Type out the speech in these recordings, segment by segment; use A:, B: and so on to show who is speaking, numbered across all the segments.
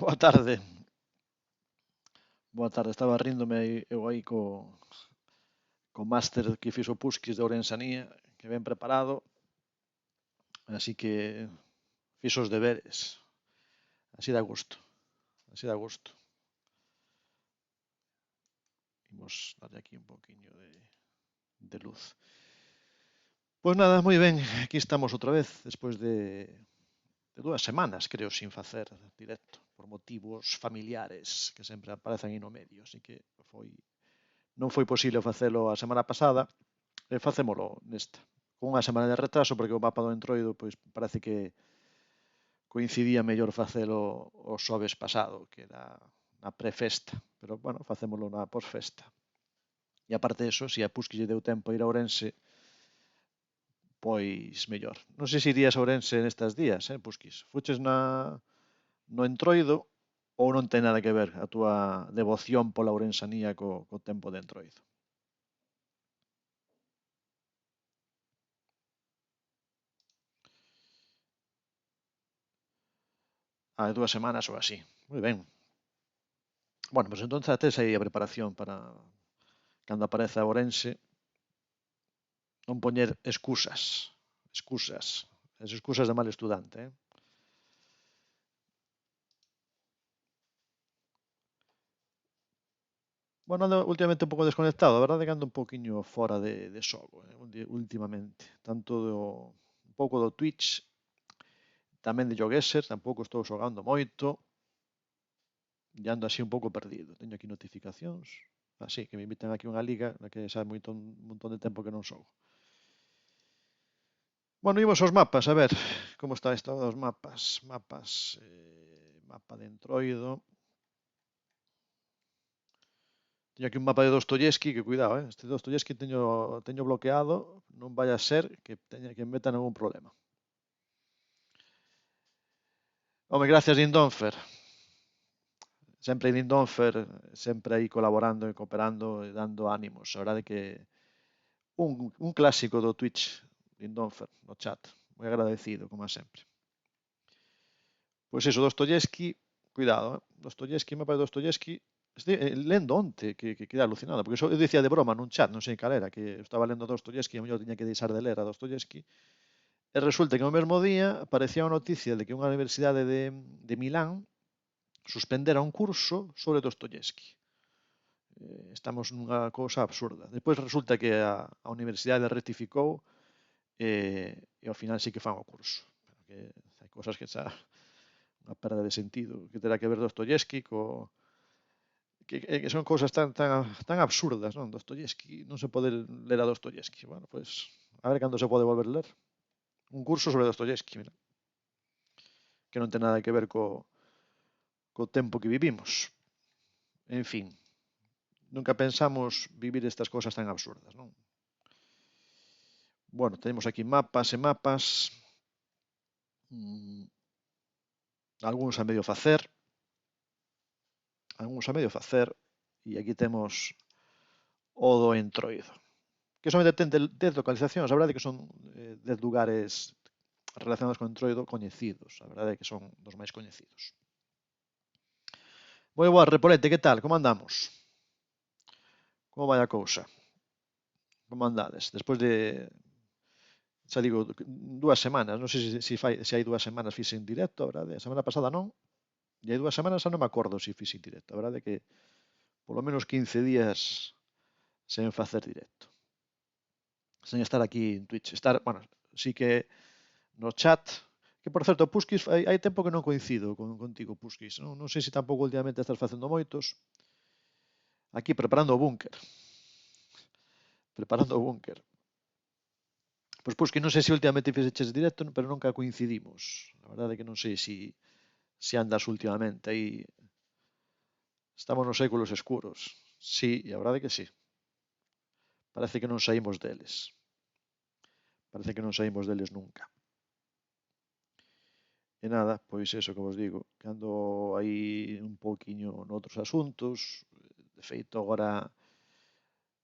A: Boa tarde. Boa tarde. Estaba ríndome eu aí co máster que fixo Puskis de Ourensanía, que ben preparado, así que fixo os deberes. Así da gusto. Así da gusto. Imos darle aquí un poquinho de luz. Pois nada, moi ben. Aquí estamos outra vez, despois de 2 semanas, creo, sin facer directo, por motivos familiares que sempre aparecen aí no medio, así que non foi posible facelo a semana pasada, facémolo nesta. Con unha semana de retraso, porque o mapa do Entroido pois parece que coincidía mellor facelo o xoves pasado, que era na prefesta, pero bueno, facémolo na posfesta. E aparte diso, se a Pusqui lle deu tempo a ir a Ourense, pois mellor. Non sei se irías a Ourense nestes días, Pusquis? Fuches no Entroido ou non ten nada que ver a túa devoción pola ourensanía co tempo de Entroido? Hai 2 semanas ou así. Moi ben. Bueno, pues entonces tes aí a preparación para cando apareza a Ourense non poñer excusas. Excusas. As excusas de mal estudante, Bueno, ando últimamente un pouco desconectado, a verdade que ando un poquinho fora de xogo, últimamente. Tanto un pouco do Twitch, tamén de GeoGuessr, tampouco estou xogando moito, e ando así un pouco perdido. Teño aquí notificacións, así, que me invitan aquí a unha liga na que xa hai un montón de tempo que non xogo. Bueno, imos aos mapas, a ver como está isto dos mapas. Mapa de Entroido. Teño aquí un mapa de Dostoyevsky, que cuidado, este Dostoyevsky teño bloqueado, non vai a ser que me metan algún problema. Home, gracias Dindonfer. Sempre Dindonfer, sempre aí colaborando e cooperando e dando ánimos. A verdade que un clásico do Twitch, Dindonfer, no chat. Moi agradecido, como sempre. Pois iso, Dostoyevsky, cuidado, Dostoyevsky, mapa de Dostoyevsky, lendo onte, que quedei alucinado, porque eu dicía de broma nun chat, non sei cal era, que estaba lendo Dostoyevsky e a mellor tiña que deixar de ler a Dostoyevsky, e resulta que no mesmo día aparecía unha noticia de que unha universidade de Milán suspendera un curso sobre Dostoyevsky. Estamos nunha cousa absurda. Despois resulta que a universidade rectificou e ao final sí que fan o curso. Pero que hai cousas que xa unha perda de sentido que terá que ver Dostoyevsky que son cousas tan absurdas, non? Dostoyevsky, non se pode ler a Dostoyevsky. Bueno, pois, a ver cando se pode volver a ler. Un curso sobre Dostoyevsky, mira. Que non ten nada que ver co tempo que vivimos. En fin, nunca pensamos vivir estas cousas tan absurdas, non? Bueno, tenemos aquí mapas e mapas. Algúns a medio facer. E aquí temos o do Entroido. Que somente ten 10 localizacións. A verdade é que son 10 lugares relacionados con Entroido coñecidos. A verdade é que son dos máis coñecidos. Moi boa, Repolete, que tal? Como andamos? Como vai a cousa? Como andades? Despois de, xa digo, 2 semanas, non sei se hai 2 semanas fixe en directo, a verdade? A semana pasada non, e hai 2 semanas xa non me acordo se fixe en directo, a verdade é que polo menos 15 días sen facer directo. Sen estar aquí en Twitch. Bueno, sí que no chat, que por certo, Puskis, hai tempo que non coincido contigo, Puskis. Non sei se tampouco últimamente estás facendo moitos. Aquí preparando o búnker. Preparando o búnker. Pois Puskis, non sei se últimamente fixeches directo, pero nunca coincidimos. A verdade é que non sei se andas últimamente aí. Estamos nos séculos escuros. Sí, e a verdade é que sí. Parece que non saímos deles. Parece que non saímos deles nunca. E nada, pois eso que vos digo, que ando aí un pouquiño noutros asuntos. De feito, agora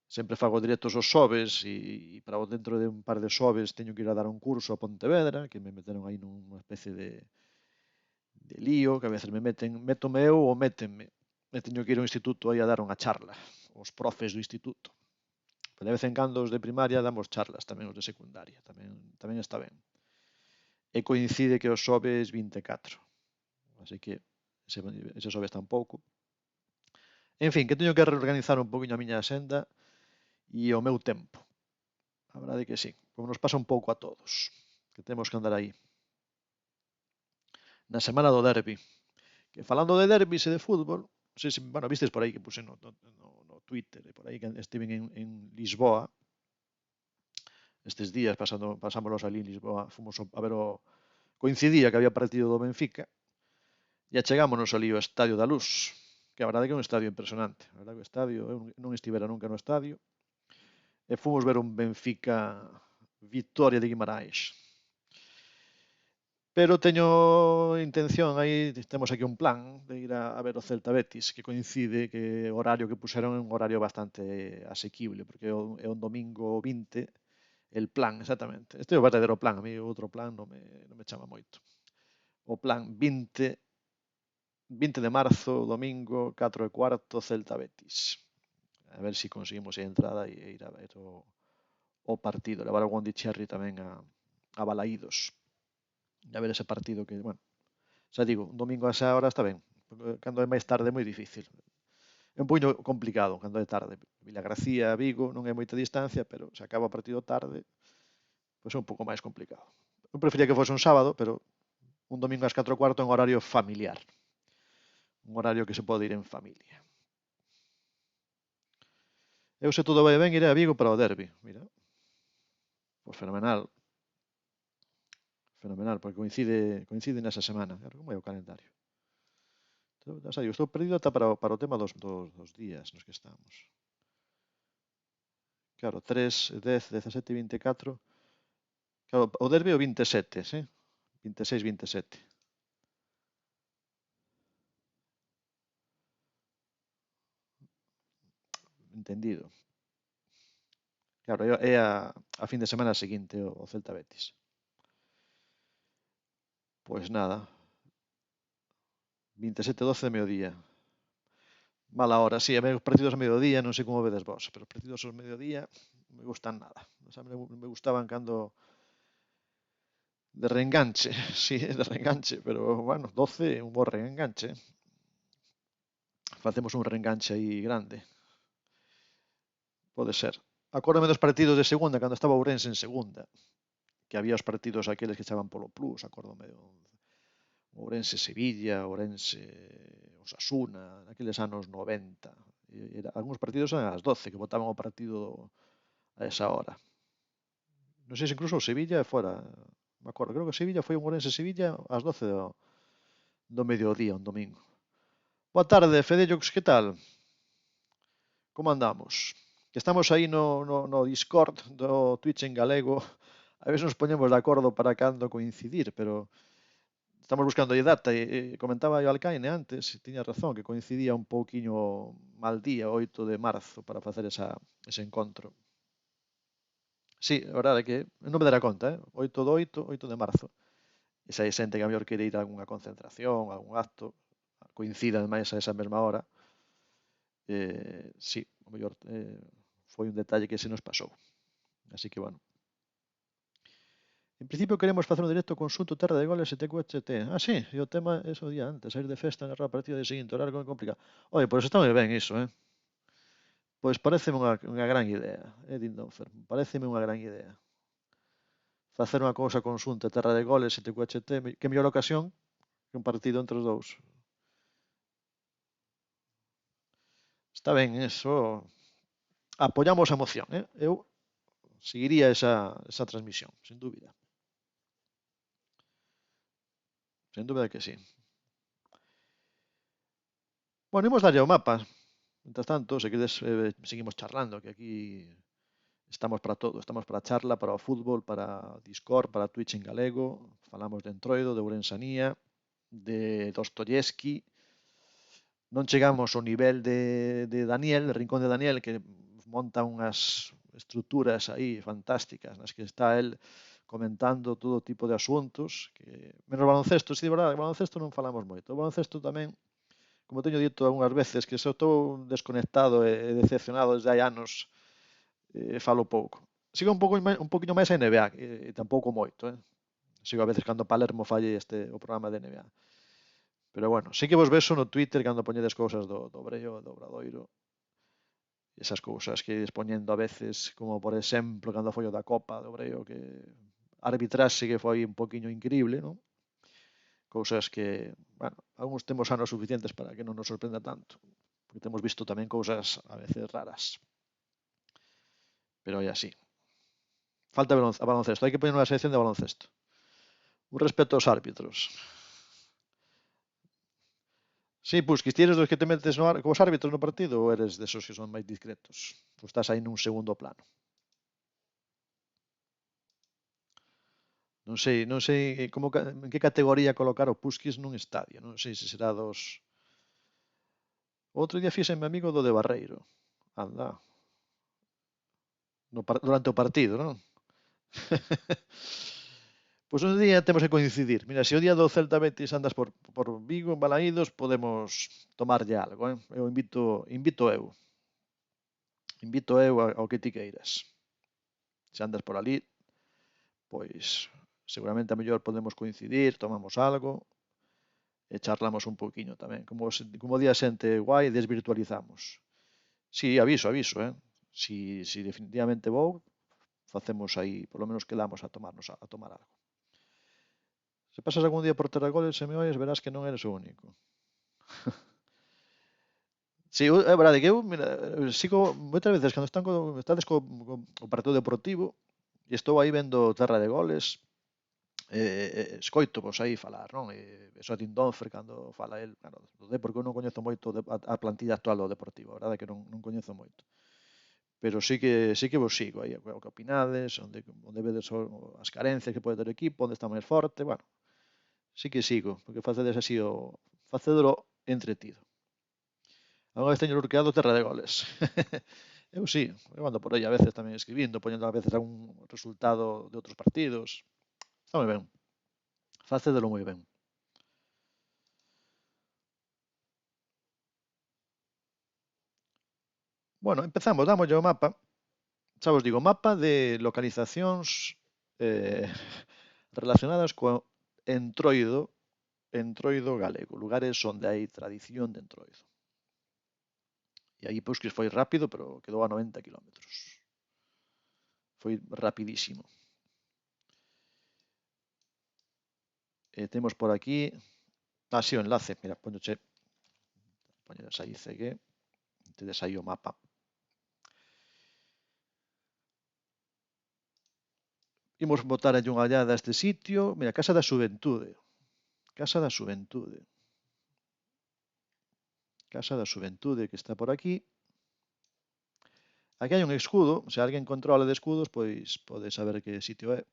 A: sempre fago directos os xoves e para dentro de un par de xoves teño que ir a dar un curso a Pontevedra, que me meteron aí nunha especie lío, que a veces métome eu ou métenme. E teño que ir ao instituto aí a dar unha charla, os profes do instituto. Pero de vez en cando os de primaria damos charlas, tamén os de secundaria, tamén está ben. E coincide que os xoves 24, así que ese xoves tampouco. En fin, que teño que reorganizar un poquinho a miña axenda e o meu tempo. A verdade é que sí, como nos pasa un pouco a todos, que temos que andar aí. Na semana do derbi, que falando de derbis e de fútbol, non sei se, bueno, vistes por aí que puse no Twitter e por aí que estiven en Lisboa estes días, pasámoslos ali en Lisboa, fomos a ver coincidía que había partido do Benfica e achegámonos ali ao Estadio da Luz, que a verdade é que é un estadio impresionante. A verdade é que o estadio, eu non estivera nunca no estadio, e fomos ver un Benfica Vitoria de Guimarães. Pero teño intención, aí temos aquí un plan de ir a ver o Celta Betis, que coincide que o horario que puseron é un horario bastante asequible, porque é un domingo 20, el plan, exactamente. Este é o verdadeiro plan, a mí o outro plan non me chama moito. O plan 20 de marzo, domingo, 4:15, Celta Betis. A ver se conseguimos a entrada e ir a ver o partido. Levar o Gondi Cherry tamén a Balaídos. E a ver ese partido que, bueno, xa digo, un domingo a esa hora está ben. Cando é máis tarde é moi difícil. É un puño complicado cando é tarde. Vilagarcía, Vigo, non é moita distancia, pero se acaba o partido tarde, pois é un pouco máis complicado. Eu prefería que fose un sábado, pero un domingo ás 4:15 é un horario familiar. Un horario que se pode ir en familia. Eu, se todo vai ben, iré a Vigo para o derbi. Mira, pois fenomenal. Fenomenal, porque coincide nesa semana. Como é o calendario? Estou perdido ata para o tema dos días nos que estamos. Claro, 3, 10, 17 e 24. Claro, o derbi é o 27, ¿sí? 26, 27. Entendido. Claro, é a fin de semana seguinte o Celta Betis. Pois nada. 27-12 de mediodía. Mala hora, sí, a ver, os partidos a mediodía, non sei como vedes vos, pero os partidos ao mediodía non me gustan nada. O sea, me gustaban cando de reenganche, sí, de reenganche, pero bueno, 12 é un bo reenganche. Facemos un reenganche aí grande. Pode ser. Acórdame dos partidos de segunda, cando estaba Ourense en segunda, que había os partidos aqueles que echaban polo Plus, acórdame, Ourense-Sevilla, Ourense-Osasuna, naqueles anos 90. Algúns partidos eran ás 12, que botaban o partido a esa hora. Non sei se incluso o Sevilla fora, me acordo, creo que o Sevilla foi un Ourense-Sevilla ás 12 do mediodía, un domingo. Boa tarde, Fedellox, que tal? Como andamos? Que estamos aí no Discord do Twitch en galego. A ver se nos poñemos de acordo para cando coincidir, pero estamos buscando aí data e comentaba o Alcaine antes, tiña razón, que coincidía un pouquiño mal día, 8 de marzo, para facer ese encontro. Sí, a verdade é que non me dará conta, 8 do 8, 8 de marzo. E se hai xente que a mellor quere ir a algunha concentración, a algún acto, coincida máis a esa mesma hora, sí, o mellor foi un detalle que se nos pasou. Así que, bueno. En principio queremos facer un directo consulto Terra de Goles e TQHT. Ah, sí, e o tema é o día antes, sair de festa, narrar a partida de seguinte, horario é complicado. Oye, pois está moi ben iso, Pois pareceme unha gran idea, Dindonfer, pareceme unha gran idea. Facer unha cousa conxunta Terra de Goles e TQHT, que mellor ocasión que un partido entre os dous. Está ben, eso. Apoyamos a moción, Eu seguiría esa transmisión, sin dúbida. Sen dúbida que sí. Bueno, imos darlle ao mapa. Mientras tanto, se queres, seguimos charlando, que aquí estamos para todo. Estamos para charla, para o fútbol, para Discord, para Twitch en galego. Falamos de Entroido, de Ourensanía, de Dostoyevsky. Non chegamos ao nivel de Daniel, de Rincón de Daniel, que monta unhas estruturas aí fantásticas nas que está el comentando todo tipo de asuntos, menos baloncesto, si de verdade, baloncesto non falamos moito. O baloncesto tamén, como teño dito algunhas veces, que se estou desconectado e decepcionado desde hai anos, falo pouco. Sigo un poquinho máis a NBA, e tampouco moito, Sigo a veces cando Palermo falle o programa de NBA. Pero bueno, sí que vos beso no Twitter cando poñedes cousas do Breo, do Obradoiro, esas cousas que expoñendo a veces, como por exemplo cando foi o da Copa do Breo, que a arbitraxe que foi un poquinho increíble, non? Cousas que, bueno, algúns temos anos suficientes para que non nos sorprenda tanto, porque temos visto tamén cousas a veces raras. Pero é así. Falta baloncesto, hai que poñer unha sección de baloncesto. Un respeto aos árbitros. Sí, Pusquis, ti eres dos que te metes cos árbitros no partido ou eres desos que son máis discretos? Ou estás aí nun segundo plano? Non sei en que categoría colocar o Pusquis nun estadio. Non sei se será dos... Outro día fixenme amigo do de Barreiro. Anda. Durante o partido, non? Pois un día temos que coincidir. Mira, se o día do Celta Betis andas por Vigo, en Balaídos, podemos tomarlle algo, Eu invito eu. Invito eu ao que ti queiras. Se andas por ali, pois seguramente a mellor podemos coincidir, tomamos algo e charlamos un pouquiño tamén. Como día xente guai, desvirtualizamos. Si, aviso, Si definitivamente vou, facemos aí, polo menos quedamos a tomar algo. Se pasas algún día por Terragoles e me oyes, verás que non eres o único. Sí, é verdade que eu, mira, sigo moitas veces cando estades co partido deportivo e estou aí vendo Terra de Goles, escoito vos aí falar, non? Eso a Tim Donfer cando fala el, claro, do Depor, porque eu non coñezo moito a plantilla actual do Deportivo, a verdade é que non coñezo moito. Pero sí que vos sigo aí, o que opinades, onde vedes as carencias que pode ter o equipo, onde está máis forte, bueno, sí que sigo, porque facedes así facedelo entretido. Alguna vez teño lurqueado Terra de Goles. Eu sí, eu ando por aí a veces tamén escribindo, poñendo a veces algún resultado de outros partidos. Está moi ben. Facédelo moi ben. Bueno, empezamos, dámoslle o mapa. Xa vos digo, mapa de localizacións relacionadas co entroido galego, lugares onde hai tradición de entroido. E aí pois que foi rápido, pero quedou a 90 kilómetros. Foi rapidísimo. Temos por aquí... sí, o enlace. Mira, poñedes aí CG. Tedes aí o mapa. Imos botar aí unha ollada a este sitio. Mira, Casa da Xuventude. Casa da Xuventude. Casa da Xuventude que está por aquí. Aquí hai un escudo. Se alguén controla de escudos, pois pode saber que sitio é.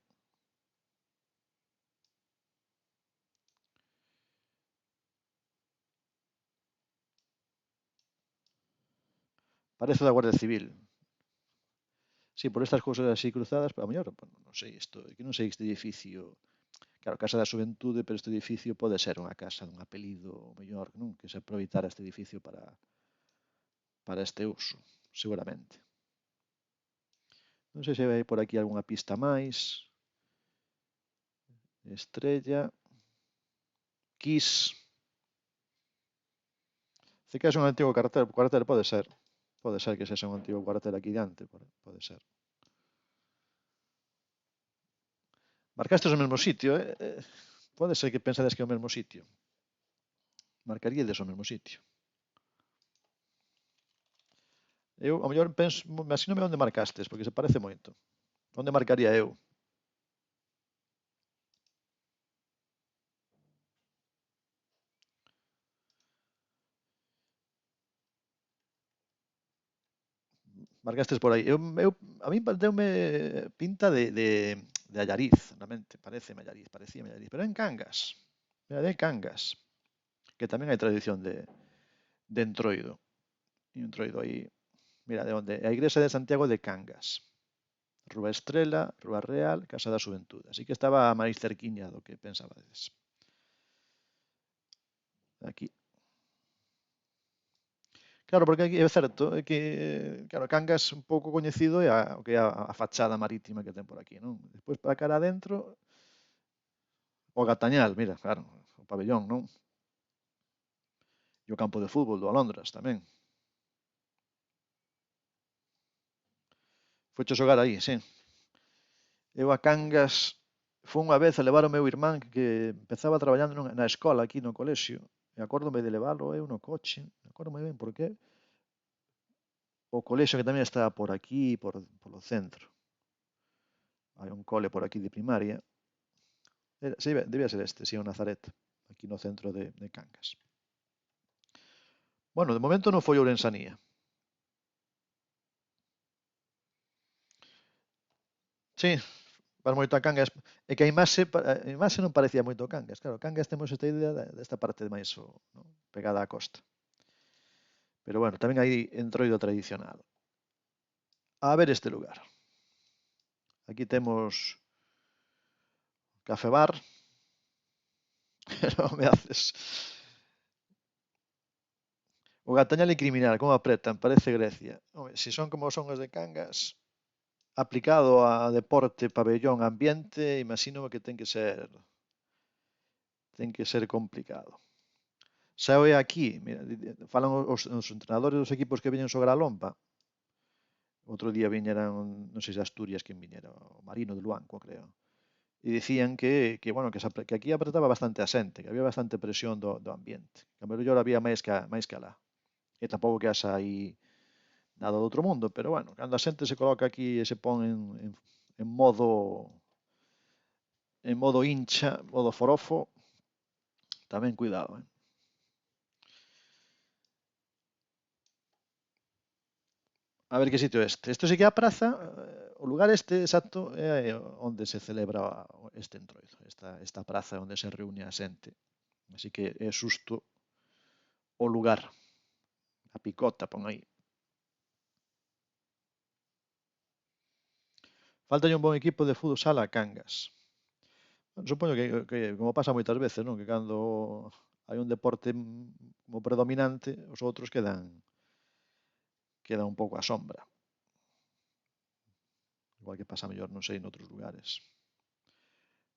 A: Parece da Guardia Civil. Sí, por estas cousas así cruzadas, pero a mellor, non sei, que non sei este edificio. Claro, Casa da Xuventude, pero este edificio pode ser unha casa dun apelido mellor, non? Que se aproveitara este edificio para este uso, seguramente. Non sei se vai por aquí algunha pista máis. Estrella. Kiss. Se que é un antigo cuartel pode ser. Pode ser que sexa un antigo cuartel aquí diante, pode ser. Marcastes o mesmo sitio, Pode ser que pensades que é o mesmo sitio. Marcaríades o mesmo sitio. Eu, ao mellor, penso, imagínome onde marcastes, porque se parece moito. Onde marcaría eu? Marcastes por aí. A mí deume pinta de Allariz, na mente. Parecíame Allariz. Pero en Cangas. Mira, de Cangas. Que tamén hai tradición de entroido. E entroido aí. Mira, de onde? A igrexa de Santiago de Cangas. Rúa Estrela, Rúa Real, Casa da Xuventude. Así que estaba máis cerquiña do que pensabades. Aquí. Claro, porque aquí é certo que, claro, Cangas un pouco coñecido é o que é a fachada marítima que ten por aquí, non? Despois para cara adentro, o Gatañal, mira, claro, o pabellón, non? E o campo de fútbol do Alondras tamén. Foche xogar aí, sí. Eu a Cangas foi unha vez a levar o meu irmán que empezaba traballando na escola aquí no colexio. E acórdome de leválo eu no coche, non acordo moi ben por qué. O colexio que tamén está por aquí, polo centro. Hai un cole por aquí de primaria. Sí, debía ser este, sí, o Nazaret, aquí no centro de Cangas. Bueno, de momento non foi Ourensanía. Sí, vas moito a Cangas. É que a imaxe non parecía moito Cangas. Claro, Cangas temos esta idea desta parte máis no, pegada á costa. Pero bueno, tamén hai entroido tradicional. A ver este lugar. Aquí temos Café Bar. Non me haces. O Gatañal e Criminal, como apretan, parece Grecia. Home, se son como son os de Cangas, aplicado a deporte, pabellón, ambiente, imagino que ten que ser complicado. Xa é aquí, mira, falan os entrenadores dos equipos que veñen sobre a lompa. Outro día viñeran, non sei se Asturias quen viñera, o Marino de Luanco, creo. E dicían bueno, que aquí apretaba bastante a xente, que había bastante presión do ambiente. Que a mellor había máis que alá. E tampouco que haxa aí nada do outro mundo, pero bueno, cando a xente se coloca aquí e se pon en modo hincha, modo forofo, tamén cuidado, eh. A ver que sitio é este. Isto sí que é a praza, o lugar este exacto é onde se celebra este entroido, esta praza onde se reúne a xente. Así que é xusto o lugar. A picota, pon aí. Falta un bon equipo de futsal a Cangas. Supoño que como pasa moitas veces, non? Que cando hai un deporte como predominante, os outros quedan un pouco á sombra. Igual que pasa mellor, non sei, noutros lugares.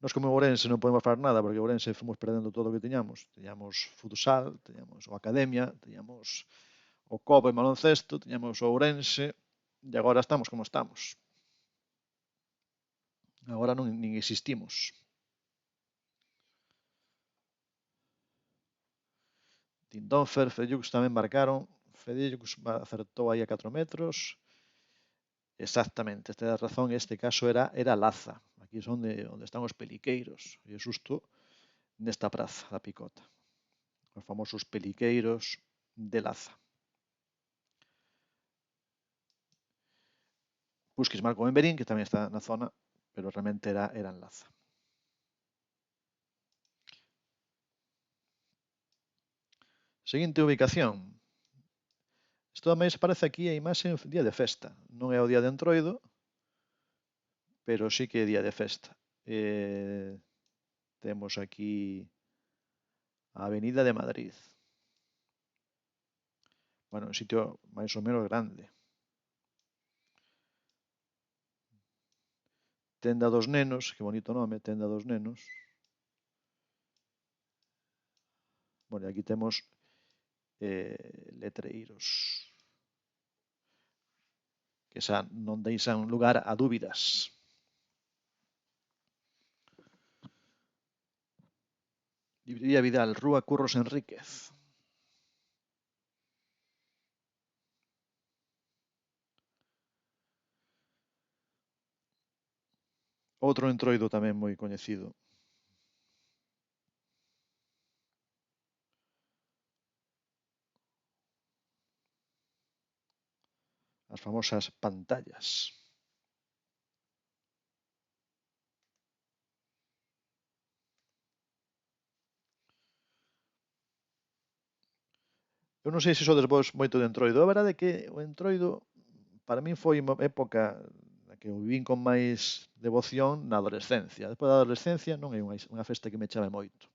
A: Nos como Ourense non podemos falar nada, porque Ourense fomos perdendo todo o que tiñamos. Tiñamos futsal, tiñamos o Academia, tiñamos o Cobo en baloncesto, tiñamos o Ourense, e agora estamos como estamos. Agora non nin existimos. Tindófer, Fellux tamén marcaron. Fellux acertou aí a 4 metros. Exactamente, esta é a razón. Este caso era Laza. Aquí é onde están os peliqueiros. E é xusto nesta praza da Picota. Os famosos peliqueiros de Laza. Busquis marcou en Berín, que tamén está na zona, pero realmente era en Laza. Seguinte ubicación. Isto tamén se parece aquí a imaxe en día de festa. Non é o día de Entroido, pero sí que é día de festa. Temos aquí a Avenida de Madrid. Bueno, un sitio máis ou menos grande. Tenda dos Nenos, que bonito nome, Tenda dos Nenos. Bueno, aquí temos letreiros que xa non deixan lugar a dúbidas. Librería Vidal, Rúa Curros Enríquez. Outro entroido tamén moi coñecido. As famosas pantallas. Eu non sei se sodes vos moito de entroido. A verdade é que o entroido para min foi unha época que o vivín con máis devoción na adolescencia. Despois da adolescencia non é unha festa que me chame moito.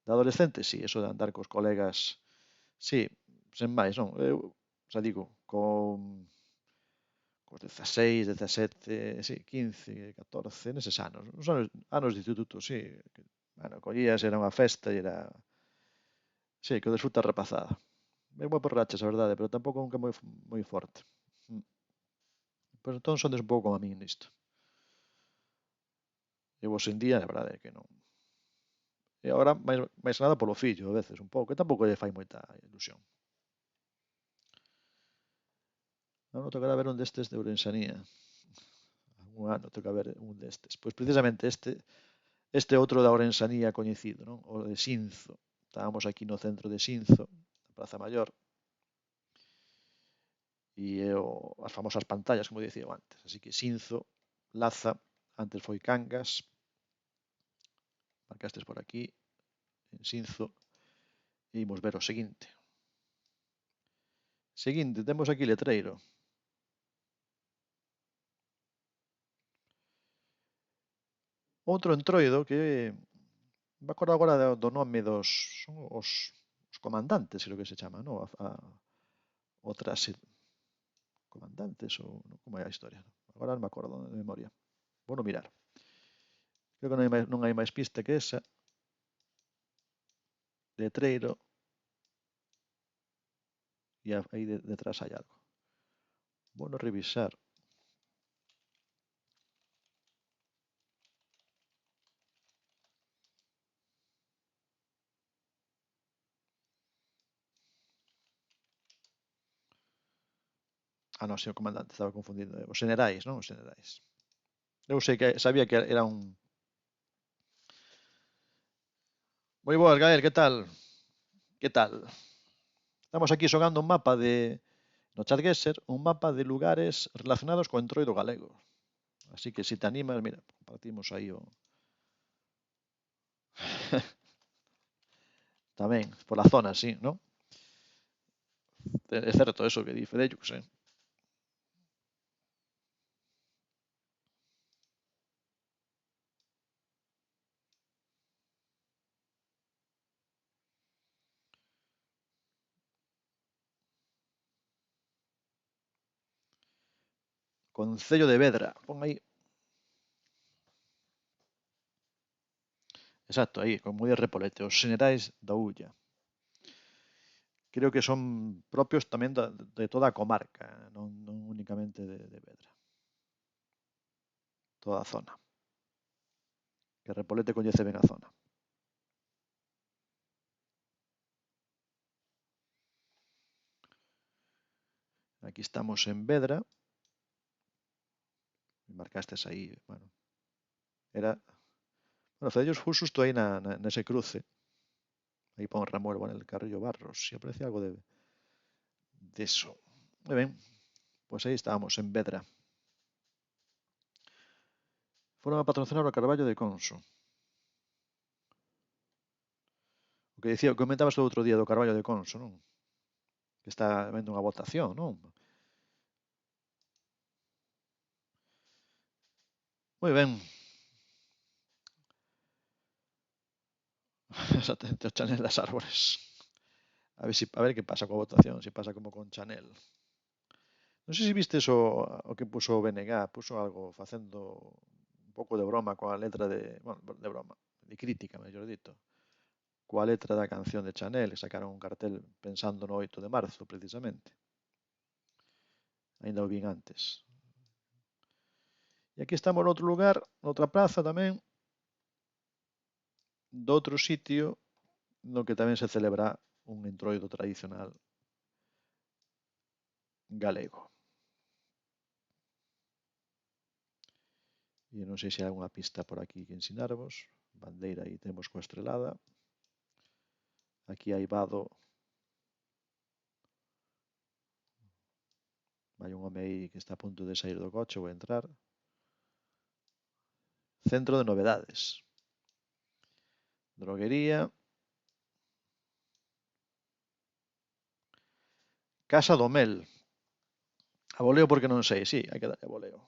A: De adolescente, sí, eso de andar cos colegas, sí, sen máis, non. Eu, xa digo, cos 16, 17, sí, 15, 14, neses anos. Os anos de instituto, sí. Bueno, collías, era unha festa e era... Sí, que o desfruta a rapazada. É moi por rachas, a verdade, pero tampouco nunca moi forte. Pois entón son un pouco como a min nisto. Eu hoxe en día, a verdade é que non. E agora, máis nada polo fillo, a veces, un pouco, que tampouco lle fai moita ilusión. Non tocará ver un destes de Ourensanía. Un ano toca ver un destes. Pois precisamente este outro da Ourensanía coñecido, non? O de Sinzo. Estábamos aquí no centro de Sinzo, na Praza Maior, e as famosas pantallas, como dicía antes. Así que Sinzo, Laza, antes foi Cangas, marcastes por aquí, en Sinzo, e imos ver o seguinte. Seguinte, temos aquí letreiro. Outro entroido que me acordo agora do nome son os comandantes, creo que se chama, non? Outras comandantes ou como é a historia. Agora non me acordo de memoria. Vou non mirar. Creo que non hai máis pista que esa. Letreiro. E aí detrás hai algo. Vou non revisar. Ah, non, señor comandante, estaba confundindo. Os generais, non? Os generais. Eu sei que sabía que era un... Moi boas, Gael, que tal? Que tal? Estamos aquí xogando un mapa no ChatGuessr, un mapa de lugares relacionados co entroido galego. Así que se te animas, mira, compartimos aí o... Tamén, pola zona, sí, non? É certo eso que di Fedellux, Concello de Vedra, pon aí. Exacto, aí, con moi de Repolete, os xenerais da Ulla. Creo que son propios tamén de toda a comarca, non únicamente de Vedra. Toda a zona. Que Repolete coñece ben a zona. Aquí estamos en Vedra. Marcastes aí, bueno. Era... Bueno, Fedellux foi xusto aí nese cruce. Aí pon Ramuel, bueno, el Carrillo Barros. Si aparece algo de eso. Moi ben. Pois aí estábamos, en Vedra. Foron a patrocinar o Carballo de Conso. O que dicía, comentabas o outro día do Carballo de Conso, non? Que está vendo unha votación, non? Moi ben. Exatamente, o Chanel das árbores. A ver que pasa coa votación, se pasa como con Chanel. Non sei se vistes o que puso o BNG, puso algo facendo un pouco de broma coa letra bueno, de broma, de crítica, mellor dito, coa letra da canción de Chanel, e sacaron un cartel pensando no 8 de marzo, precisamente. Ainda o vin antes. E aquí estamos noutro lugar, noutra praza tamén, doutro sitio no que tamén se celebra un entroido tradicional galego. E non sei se hai algunha pista por aquí que ensinarvos. Bandeira aí temos coa estrelada. Aquí hai vado. Hai un home aí que está a punto de sair do coche, vou entrar. Centro de novedades. Droguería. Casa do Mel. A voleo porque non sei, sí, hai que darlle a voleo.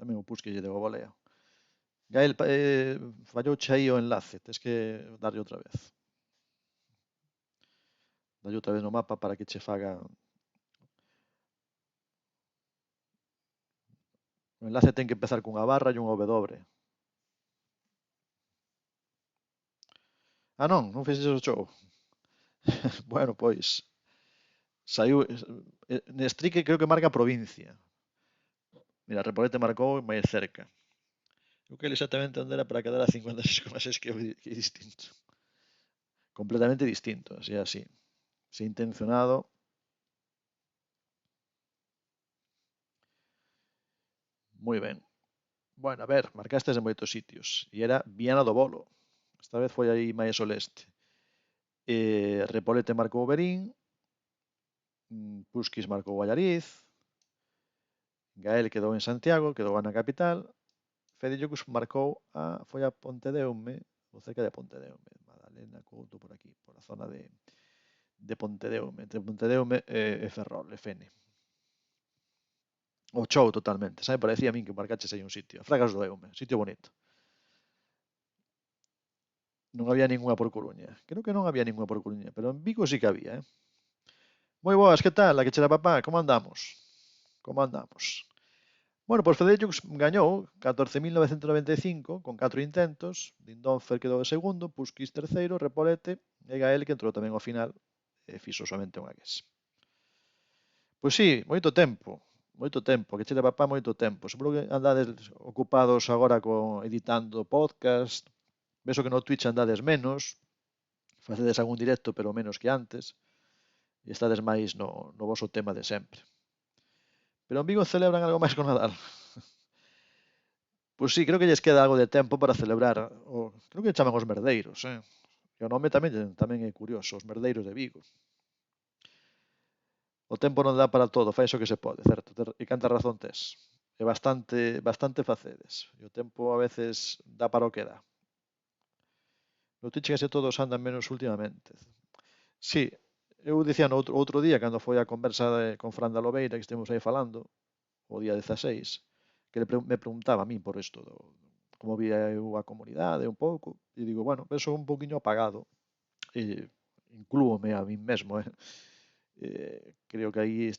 A: Tamén o Puskas lle deu a volea. Gael, fallouche aí o enlace, tes que darlle outra vez. Dalle outra vez no mapa para que che faga. O enlace ten que empezar cunha barra e unha W. Ah, non fixes o show. Bueno, pois saiu Nestrique creo que marca provincia. Mira, Repolete marcou máis cerca. Eu que exactamente onde era para quedar a 56,6 que é distinto. Completamente distinto, así. Se intencionado. Moi ben. Bueno, a ver, marcastes en moitos sitios. E era Viana do Bolo. Esta vez foi aí máis ao leste. Repolete marcou o Berín. Puskas marcou Allariz. Gael quedou en Santiago, quedou na capital. Fedillocus marcou foi a Pontedeume, ou cerca de Pontedeume. Madalena Couto por aquí, por a zona de Pontedeume, entre Pontedeume e Ferrol, e Fene. O chou totalmente, sabe? Parecía a min que marcaches aí un sitio. Fragas do Eume, sitio bonito. Non había ningunha por Coruña. Creo que non había ningunha por Coruña, pero en Vigo sí que había, Moi boas, que tal? A que chera papá, como andamos? Como andamos? Bueno, pois Fedellux gañou 14.995 con 4 intentos, Dindonfer quedou de segundo, Puskas terceiro, Repolete e Gael que entrou tamén ao final e fixo somente unha guess. Pois sí, moito tempo, que chera papá moito tempo. Seguro que andades ocupados agora editando podcast, veso que no Twitch andades menos, facedes algún directo pero menos que antes, e estades máis no voso tema de sempre. Pero en Vigo celebran algo máis con Nadal. Pois sí, creo que lles queda algo de tempo para celebrar. Creo que chaman os merdeiros, E o nome tamén é curioso, os merdeiros de Vigo. O tempo non dá para todo, fai o que se pode, certo? E canta razón tes. É bastante facedes. E o tempo a veces dá para o que dá. No Twitch que todos andan menos últimamente. Sí, eu dicía no outro día, cando foi a conversa con Fran da Lobeira, que estivemos aí falando, o día 16, que me preguntaba a min por isto, como vía eu a comunidade un pouco, e digo, bueno, eso un poquinho apagado, inclúome a min mesmo, creo que aí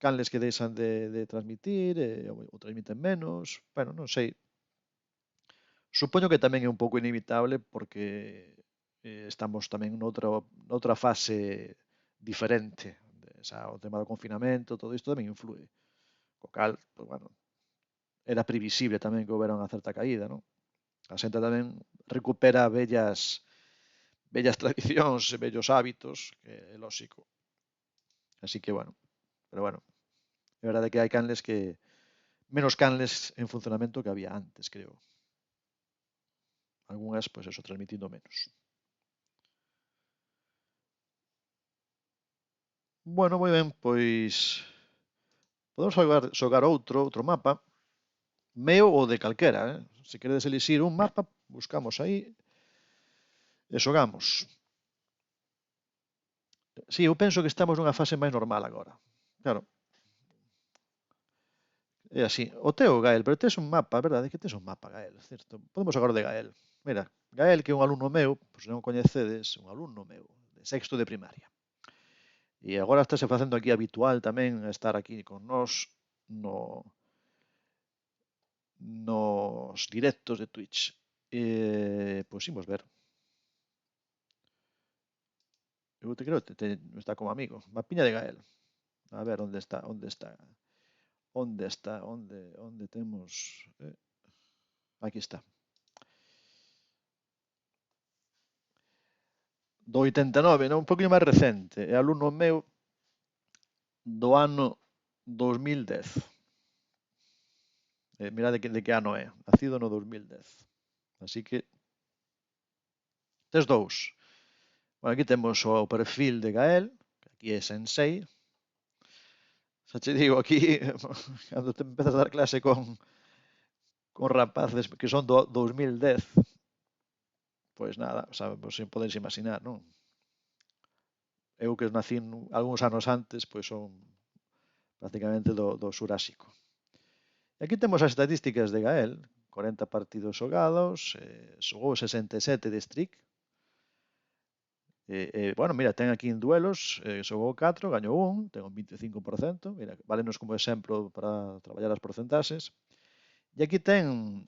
A: canles que deixan de transmitir, ou transmiten menos, bueno, non sei. Supoño que tamén é un pouco inevitable porque estamos tamén noutra fase diferente. O tema do confinamento, todo isto tamén influe. Co cal, pues, bueno, era previsible tamén que houbera unha certa caída, non? A xente tamén recupera vellas tradicións e vellos hábitos, que é lóxico. Así que, bueno, pero bueno, é verdade que hai canles que menos canles en funcionamento que había antes, creo. Algúnas, pois eso, transmitindo menos. Bueno, moi ben, pois podemos xogar outro mapa, meu ou de calquera, Se queredes elixir un mapa, buscamos aí e xogamos. Sí, eu penso que estamos nunha fase máis normal agora. Claro. É así. O teu, Gael, pero tes un mapa, verdade? Que tes un mapa, Gael, certo? Podemos xogar de Gael. Mira, Gael, que é un alumno meu, pois se non coñecedes, un alumno meu, de sexto de primaria. E agora estáse facendo aquí habitual tamén estar aquí con nós nos directos de Twitch. Pois imos ver. Eu te creo que está como amigo. Mapiña de Gael. A ver, onde está? Onde temos? Aquí está. Do 89, non? Un poquinho máis recente. É alumno meu do ano 2010. Mira de que ano é. Nacido no 2010. Así que tes dous. Bueno, aquí temos o perfil de Gael, que aquí é Sensei. Xa che digo, aquí, cando te empezas a dar clase con rapaces que son do 2010, pois nada, sabes, sen podes imaginar, non? Eu que nací algúns anos antes, pois son prácticamente do Xurásico. E aquí temos as estatísticas de Gael, 40 partidos xogados, xogou 67 de streak. Bueno, mira, ten aquí en duelos, xogou 4, gañou 1, ten un 25%, mira, válenos como exemplo para traballar as porcentaxes. E aquí ten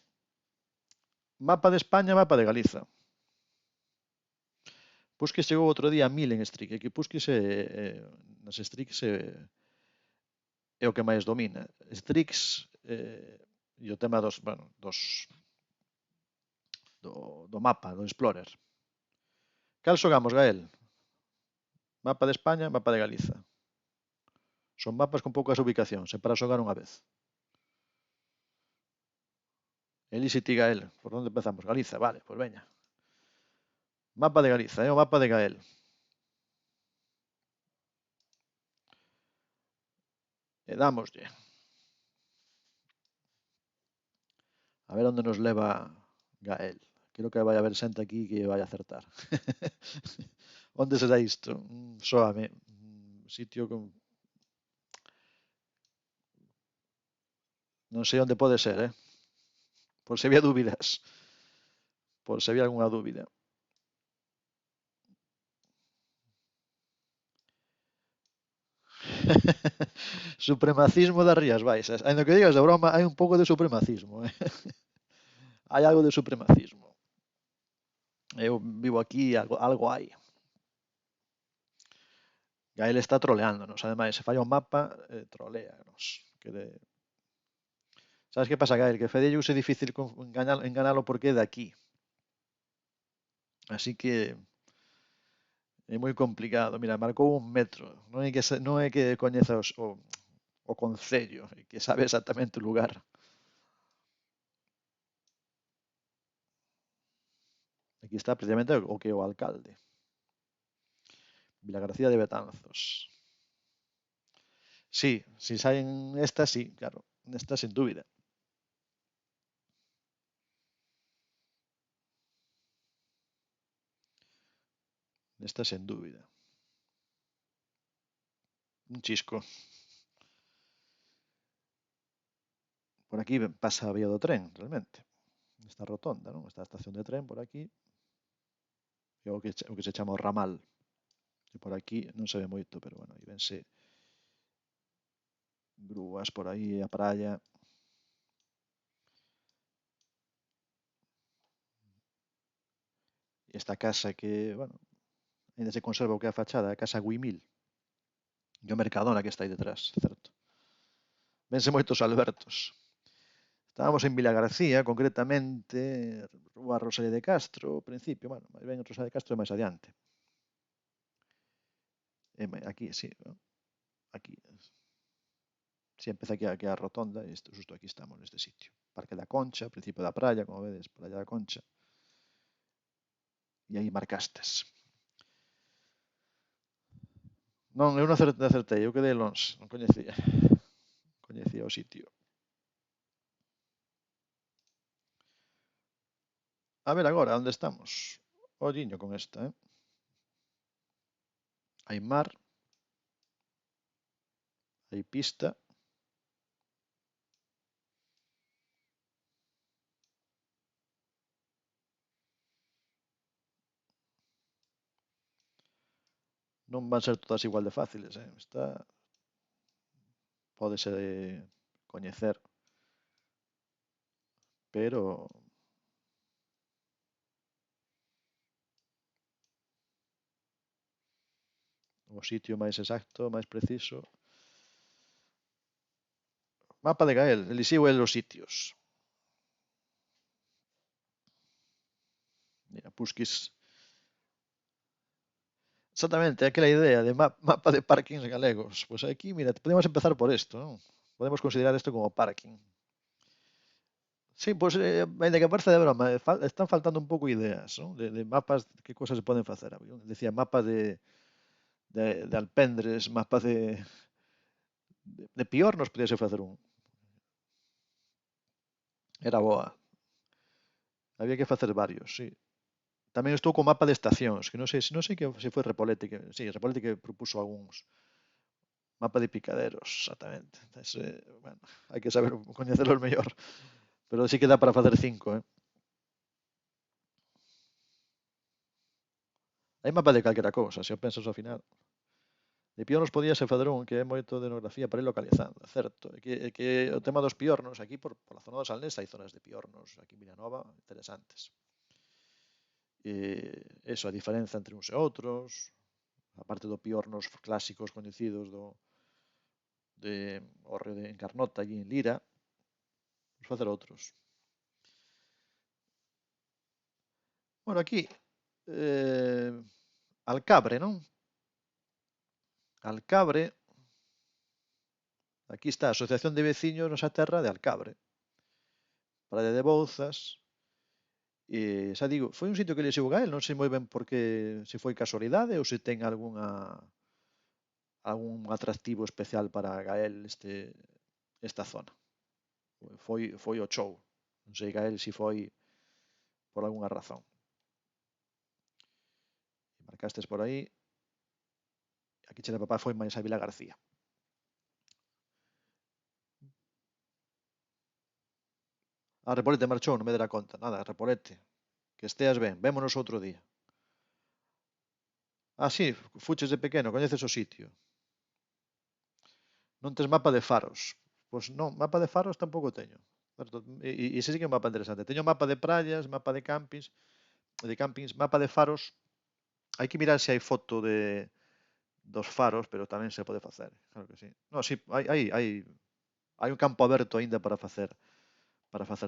A: mapa de España, mapa de Galiza. Pusquis chegou outro día a 1000 en streak, e que Pusquis nas streaks é o que máis domina. Streaks e o tema bueno, do mapa, do Explorer. Cal xogamos, Gael? Mapa de España, mapa de Galiza. Son mapas con poucas ubicacións, e para xogar unha vez. Elixite, Gael. Por onde empezamos? Galiza, vale, pois veña. Mapa de Galiza, é o mapa de Gael. E dámoslle. A ver onde nos leva Gael. Creo que vai haber xente aquí que vai acertar. Onde será isto? Sóame. Sitio con... Non sei onde pode ser, Por se había dúbidas. Por se había algunha dúbida. Supremacismo das Rías Baixas. Ainda que digas de broma, hai un pouco de supremacismo, Hai algo de supremacismo. Eu vivo aquí, algo hai. Gael está troleándonos, ademais, se falla o mapa, troleanos. Sabes que pasa, Gael? Que Fede é difícil enganalo porque é de aquí. Así que é moi complicado. Mira, marcou 1 metro. Non é que coñeza o concello, é que sabe exactamente o lugar. Aquí está precisamente o que é o alcalde. Vilagarcía de Betanzos. Sí, si saen esta, sí, claro. Esta sin dúbida. Esta sen dúbida. Un chisco. Por aquí pasa a vía do tren, realmente. Esta rotonda, non? Esta estación de tren por aquí. É o que se chama o ramal. E por aquí non se ve moito, pero bueno, aí vense grúas por aí, a praia. E esta casa que, bueno, ainda se conserva o que é a fachada, a casa Guimil. E o Mercadona que está aí detrás, certo? Vense moitos Albertos. Estábamos en Vilagarcía, concretamente, Rúa Rosalía de Castro, ao principio, bueno, máis ben Rosalía de Castro é máis adiante. Aquí, sí, aquí. Si empeza aquí a rotonda, e justo aquí estamos neste sitio. Parque da Concha, principio da praia, como vedes, Praia da Concha. E aí marcastes. Non, eu non acertei, eu quedei longe, non coñecía. Coñecía o sitio. A ver agora, onde estamos? Olliño con esta, Hai mar, hai pista. Non van ser todas igual de fáciles, Esta pode ser coñecer, pero o sitio máis exacto, máis preciso. Mapa de Gael, elixiu el os sitios. Mira, Pusquis. Exactamente, aquela idea de mapa de parkings galegos. Pois aquí, mira, podemos empezar por isto, non? Podemos considerar isto como parking. Sí, pois, ainda que parece de broma, están faltando un pouco ideas, non? De mapas, que cosas se poden facer. Decía, mapa de alpendres, mapa de piornos, podíase facer un. Era boa. Había que facer varios, sí. Tamén estou co mapa de estacións, que non sei que se foi Repolete, sí, Repolete que propuso algúns. Mapa de picaderos, exactamente. Bueno, hai que saber coñecelos mellor. Pero sí que dá para facer 5, eh? Hai mapa de calquera cousa, se o pensas ao final. De piornos podíase fazer un que é moito de etnografía para ir localizando, certo? É que o tema dos piornos, aquí por la zona do Salnés hai zonas de piornos, aquí en Vilanova, interesantes. Eso, a diferenza entre uns e outros, a parte do piornos clásicos coñecidos de o río de Encarnota, allí en Lira, vamos facer outros. Bueno, aquí, Alcabre, non? Alcabre, aquí está a Asociación de Veciños nosa terra de Alcabre. Praia de Bouzas, xa digo, foi un sitio que elixiu Gael, non sei moi ben porque se foi casualidade ou se ten algún atractivo especial para Gael esta zona. Foi o show. Non sei Gael se foi por algunha razón. Marcastes por aí. Aquí che papá foi máis a Vila García. A Repolete marchou, non me dera conta. Nada, Repolete. Que esteas ben. Vémonos outro día. Ah, sí, fuches de pequeno, coñeces o sitio. Non tes mapa de faros. Pois non, mapa de faros tampouco teño. Certo? E ese sí que é un mapa interesante. Teño mapa de praias, mapa de campings, mapa de faros. Hai que mirar se hai foto dos faros, pero tamén se pode facer. Claro que sí. No, sí, hai un campo aberto aínda para facer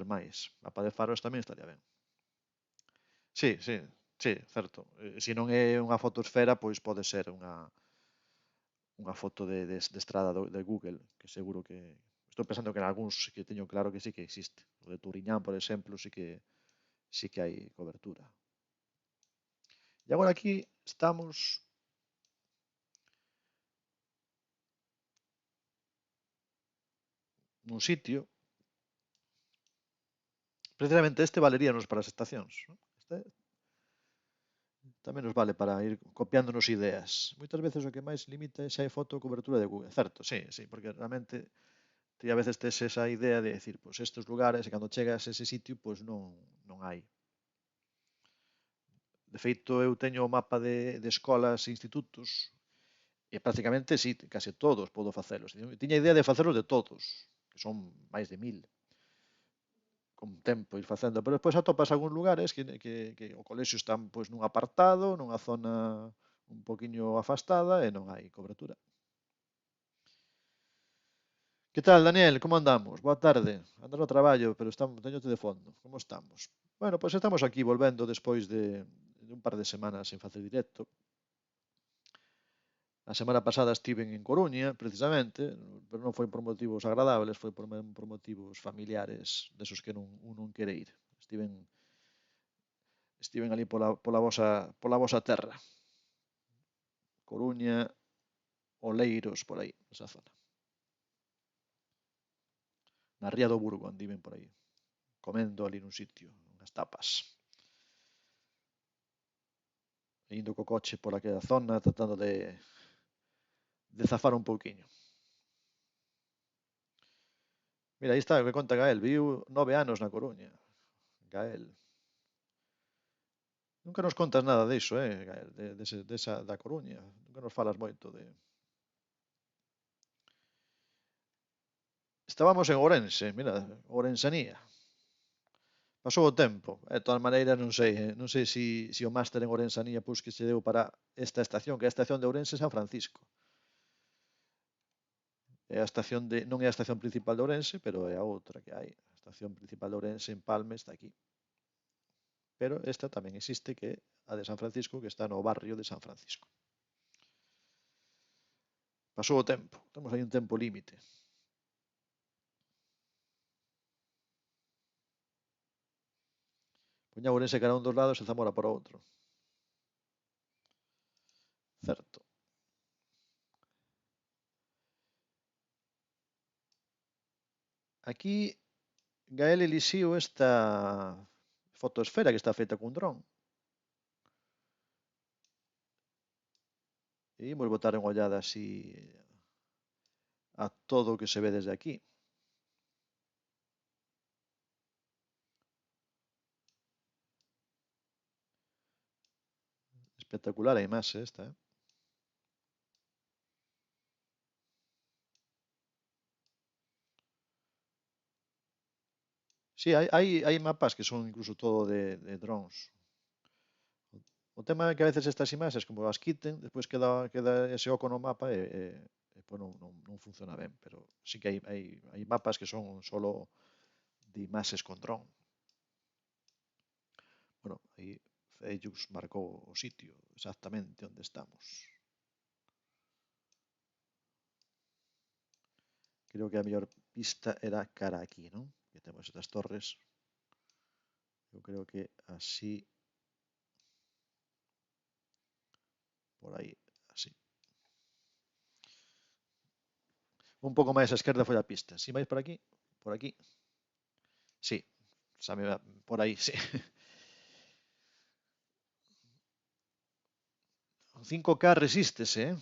A: máis. Mapa de faros tamén estaría ben. Sí, sí, sí, certo. Se non é unha fotosfera, pois pode ser unha foto de estrada de Google, que seguro que... Estou pensando que en algúns que teño claro que sí que existe. O de Turiñán, por exemplo, sí que hai cobertura. E agora aquí estamos nun sitio, precisamente este valeríanos para as estacións, non? Este tamén nos vale para ir copiándonos ideas. Moitas veces o que máis limita é xa hai foto ou cobertura de Google. Certo, sí, sí, porque realmente ti a veces tes esa idea de decir, pois estes lugares, e cando chegas a ese sitio, pois non hai. De feito, eu teño o mapa de escolas e institutos e prácticamente, sí, case todos podo facelos. Tiña idea de facelos de todos, que son máis de 1000, con tempo ir facendo, pero despois atopas algúns lugares que o colexio está pois nun apartado, nunha zona un poquinho afastada e non hai cobertura. Que tal, Daniel? Como andamos? Boa tarde. Andas no traballo, pero teñote de fondo. Como estamos? Bueno, pois estamos aquí volvendo despois de un par de semanas sen facer directo. A semana pasada estiven en Coruña, precisamente, pero non foi por motivos agradables, foi por motivos familiares, desos que un non quere ir. Estiven ali pola vosa terra. Coruña, Oleiros, por aí, esa zona. Na Ría do Burgo andiven por aí, comendo ali nun sitio, unhas tapas. E indo co coche por aquela zona, tratando de zafar un pouquiño. Mira, aí está o que conta Gael. Viu 9 anos na Coruña. Gael. Nunca nos contas nada diso, Gael, desa da Coruña. Nunca nos falas moito de... Estábamos en Ourense, mira, Ourensanía. Pasou o tempo. De todas maneiras, non sei se o máster en Ourensanía pois que se deu para esta estación, que é a estación de Ourense San Francisco. É a estación non é a estación principal de Ourense, pero é a outra que hai. A estación principal de Ourense en Palme está aquí. Pero esta tamén existe, que é a de San Francisco, que está no barrio de San Francisco. Pasou o tempo. Temos aí un tempo límite. Poña Ourense cara a un dos lados e Zamora por outro. Certo. Aquí Gael elixiu esta fotosfera que está feita cun dron. E imos botar unha ollada así a todo o que se ve desde aquí. Espectacular a imaxe esta, eh? Sí, hai mapas que son incluso todo de drones. O tema é que a veces estas imaxes, como as quiten, despois queda ese oco no mapa e pois non funciona ben. Pero sí que hai mapas que son solo de imaxes con dron. Bueno, aí Feijóus marcou o sitio exactamente onde estamos. Creo que a mellor pista era cara aquí, non? Que temos estas torres. Eu creo que así, por aí, así. Un pouco máis á esquerda foi a pista. Si vais por aquí, por aquí. Sí, xa me va por aí, sí. O 5K resístese, eh?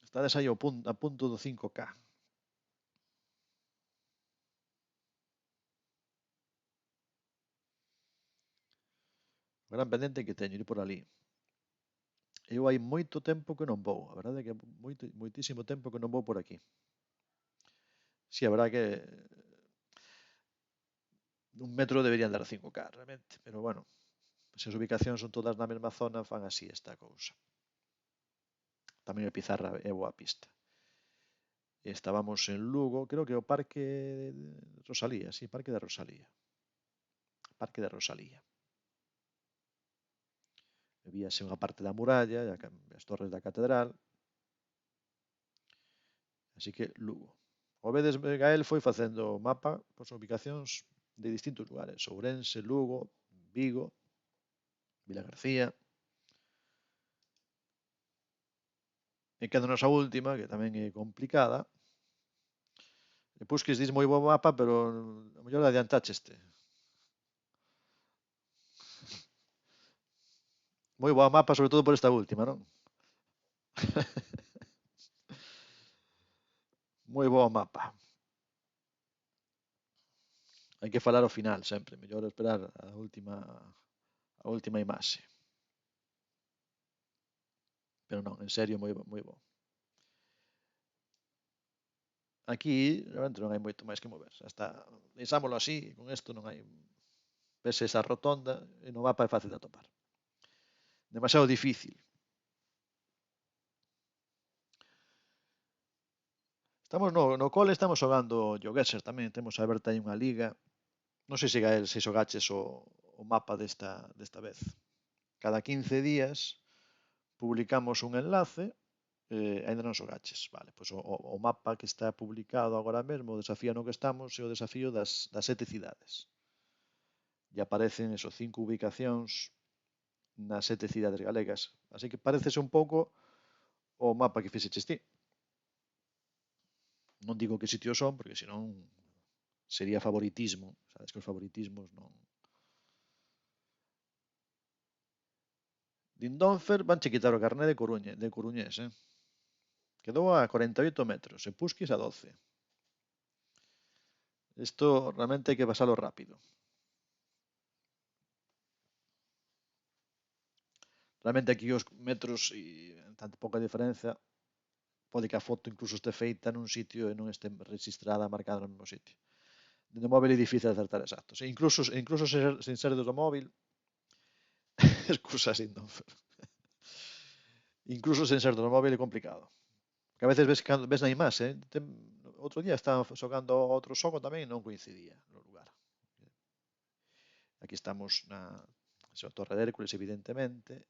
A: Estades aí a punto do 5K. O gran pendente que teño ir por ali. Eu hai moito tempo que non vou, a verdade é que moitísimo tempo que non vou por aquí. Si, a verdade que un metro deberían dar 5K realmente, pero bueno, se as ubicacións son todas na mesma zona, fan así esta cousa. Tamén a pizarra é boa pista. Estábamos en Lugo, creo que o Parque de Rosalía, sí, Parque de Rosalía. Parque de Rosalía. Víase unha parte da muralla, as torres da catedral. Así que Lugo. O vedes, Gael foi facendo o mapa por ubicacións de distintos lugares. Ourense, Lugo, Vigo, Vilagarcía. E quédanos a última, que tamén é complicada. E Pusquis dis moi bo mapa, pero a mellor adiantácheste. Moi bo mapa, sobre todo por esta última, non? Moi bo mapa. Hai que falar ao final sempre, mellor esperar a última imaxe. Pero non, en serio, moi bo. Aquí realmente non hai moito máis que mover. Xa está, deixámolo así, con isto non hai. Ves esa rotonda e no mapa é fácil de atopar. Demasiado difícil. Estamos no cole, estamos xogando GeoGuessr tamén, temos aberta aí unha liga. Non sei se Gael se xogaches o mapa desta vez. Cada 15 días publicamos un enlace, ainda non xogaches, vale, pois o mapa que está publicado agora mesmo, o desafío no que estamos é o desafío das 7 cidades. E aparecen esos 5 ubicacións nas 7 cidades galegas. Así que parecese un pouco o mapa que fixeches ti. Non digo que sitios son, porque senón sería favoritismo. Sabes que os favoritismos non. Dindonfer vanche quitar o carné de Coruñés, eh? Quedou a 48 metros, e Pusquis a 12. Isto realmente hai que pasalo rápido. Realmente aquí os metros e tanto pouca diferencia, pode que a foto incluso este feita nun sitio e non este registrada, marcada no mesmo sitio. Dende o móvil é difícil acertar exactos. Incluso sen ser do móvil, excusa sin non. Incluso sen ser do móvil é complicado. Que a veces ves na imaxe, outro día estaba xogando outro xogo tamén e non coincidía no lugar. Aquí estamos na Torre de Hércules, evidentemente.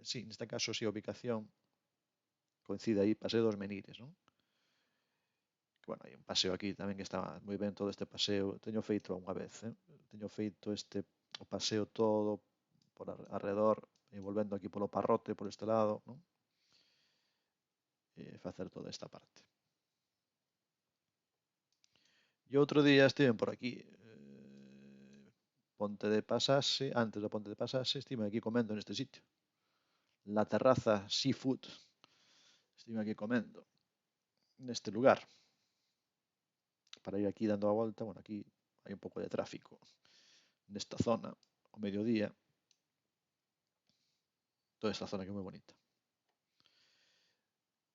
A: Sí, neste caso, sí, a ubicación coincide aí, Paseo dos Menires, non? Que, bueno, hai un paseo aquí tamén que está moi ben todo este paseo. Teño feito unha vez, Teño feito o paseo todo por alrededor e volvendo aquí polo Parrote, por este lado, non? E facer toda esta parte. E outro día estiven por aquí, Ponte de Pasaxe, antes do Ponte de Pasaxe, estive aquí comendo neste sitio. La Terraza Seafood. Estive aquí comendo. neste lugar para ir aquí dando a volta. Bueno, aquí hai un pouco de tráfico nesta zona ao mediodía. Toda esta zona que é moi bonita.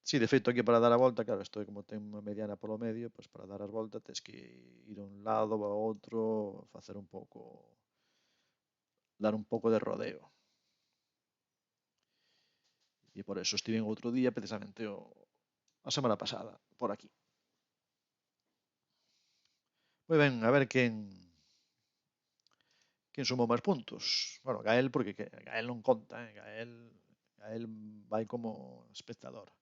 A: Sí, de feito aquí para dar a volta, claro, isto é como ten unha mediana polo medio, pois para dar as voltas tens que ir a un lado ou a outro, facer un pouco, dar un pouco de rodeo. E por eso estive outro día, precisamente a semana pasada, por aquí. Moi ben, a ver quen sumou máis puntos. Bueno, Gael, porque Gael non conta, Gael vai como espectador.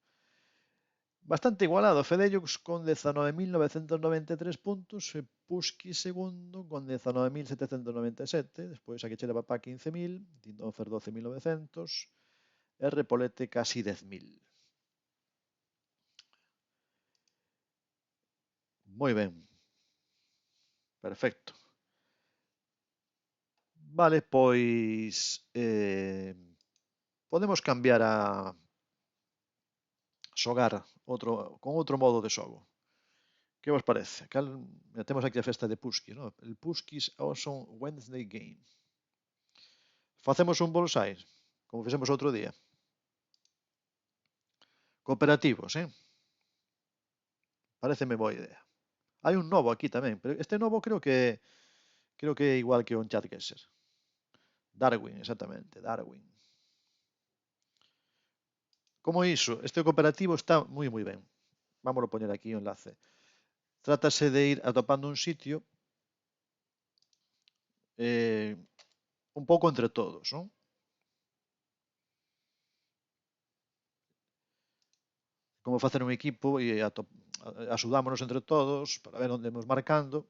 A: Bastante igualado, Fedellux con 19.993 puntos, e Puski segundo con 19.797, despois aquí che leva pa 15.000, Dindofer 12.900, e Repolete casi 10.000. Moi ben, perfecto. Vale, pois podemos cambiar a xogar con outro modo de xogo. Que vos parece? Temos aquí a festa de Puski, ¿no? El Puski's Awesome Wednesday Game. Facemos un bolsai, como fixemos outro día. Cooperativos, Pareceme boa idea. Hai un novo aquí tamén, pero este novo creo que é igual que un Chatgesser. Darwin, exactamente, Darwin. Como iso? Este cooperativo está moi ben. Vámoslo poñer aquí o enlace. Trátase de ir atopando un sitio un pouco entre todos, non? Como facer un equipo e axudámonos entre todos para ver onde nos marcando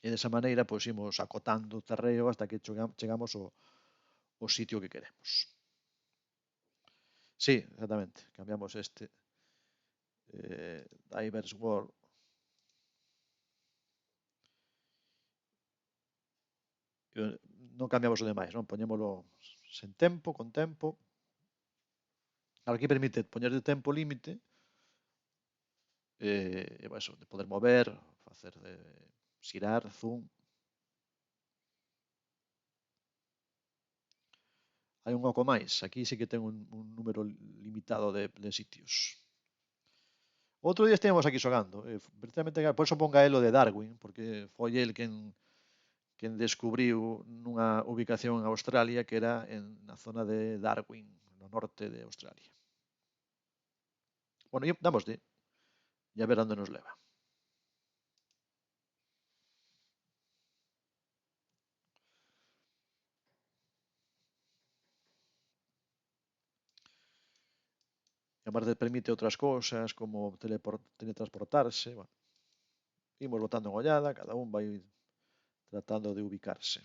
A: e desa maneira pois imos acotando o terreo hasta que chegamos ao sitio que queremos. Sí, exactamente. Cambiamos este Divers World. Non cambiamos o demais, non? Poñémolo sen tempo, con tempo. Aquí permite poñer de tempo límite e eso, de poder mover, facer de xirar, zoom. Hai un oco máis. Aquí sí que ten un número limitado de sitios. Outro día estivemos aquí xogando. Precisamente, por eso ponga el o de Darwin, porque foi el quen descubriu nunha ubicación en Australia que era na zona de Darwin, no norte de Australia. Bueno, damoslle e a ver onde nos leva. E aparte permite outras cousas como teletransportarse. Bueno, imos botando en ollada, cada un vai tratando de ubicarse.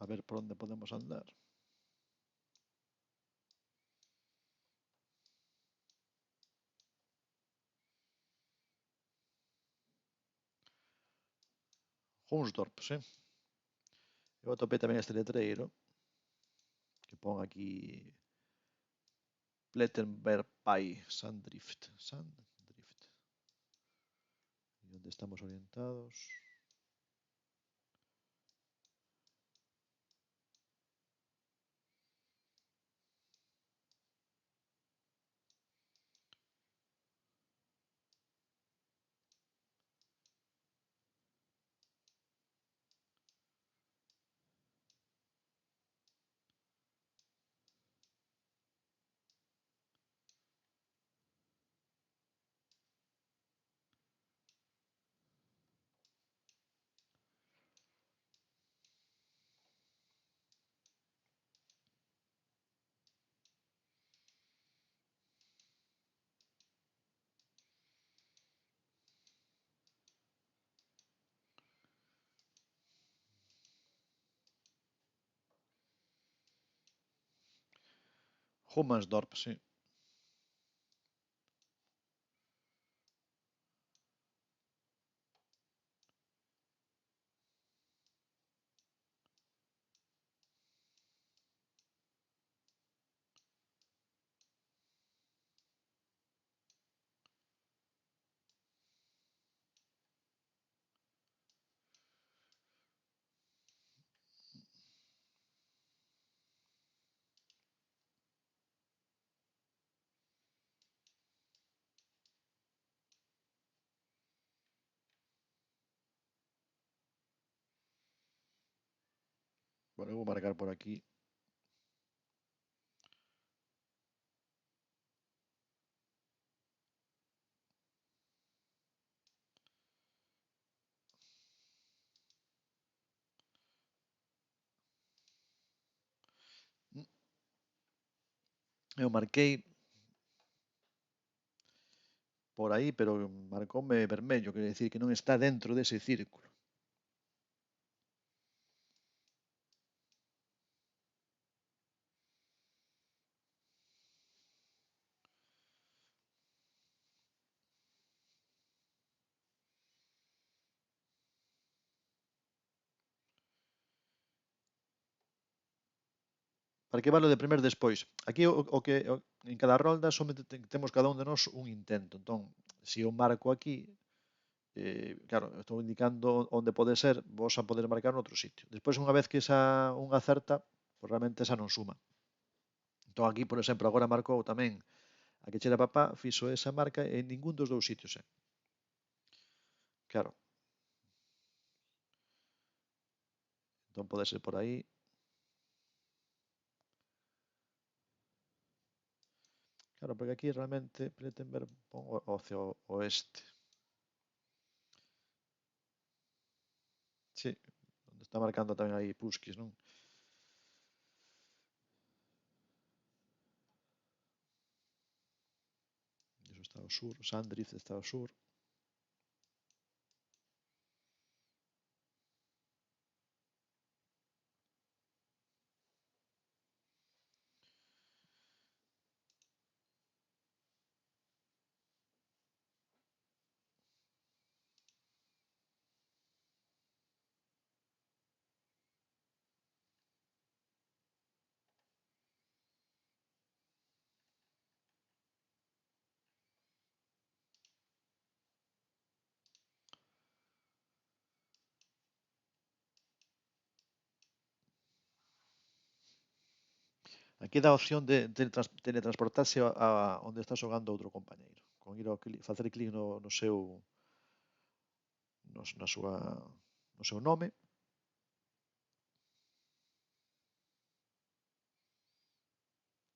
A: A ver por onde podemos andar. Hunsdorp, sí. Eu atopei tamén este letreiro que pon aquí Plettenberg Pie, Sandrift. E onde estamos orientados? Humansdorp, sí. Bueno, voy a marcar por aquí. Eu marquei por aí, pero marcoume vermello, quere decir que non está dentro dese círculo. Para que vale de primer despois? Aquí en cada rolda somente temos cada un de nós un intento. Entón, se eu marco aquí, claro, estou indicando onde pode ser, vos a poder marcar noutro sitio. Despois, unha vez que esa un acerta, pues realmente esa non suma. Entón aquí, por exemplo, agora marcou tamén a que chera papá, fixo esa marca en ningún dos dous sitios, Claro, entón pode ser por aí. Claro, porque aquí realmente Plettenberg pon hacia o oeste. Sí, onde está marcando tamén aí Puskis, non? Iso está ao sur, Sandriz está ao sur. Aquí dá a opción de teletransportarse a onde está xogando outro compañeiro. Con ir facer clic no seu no seu nome.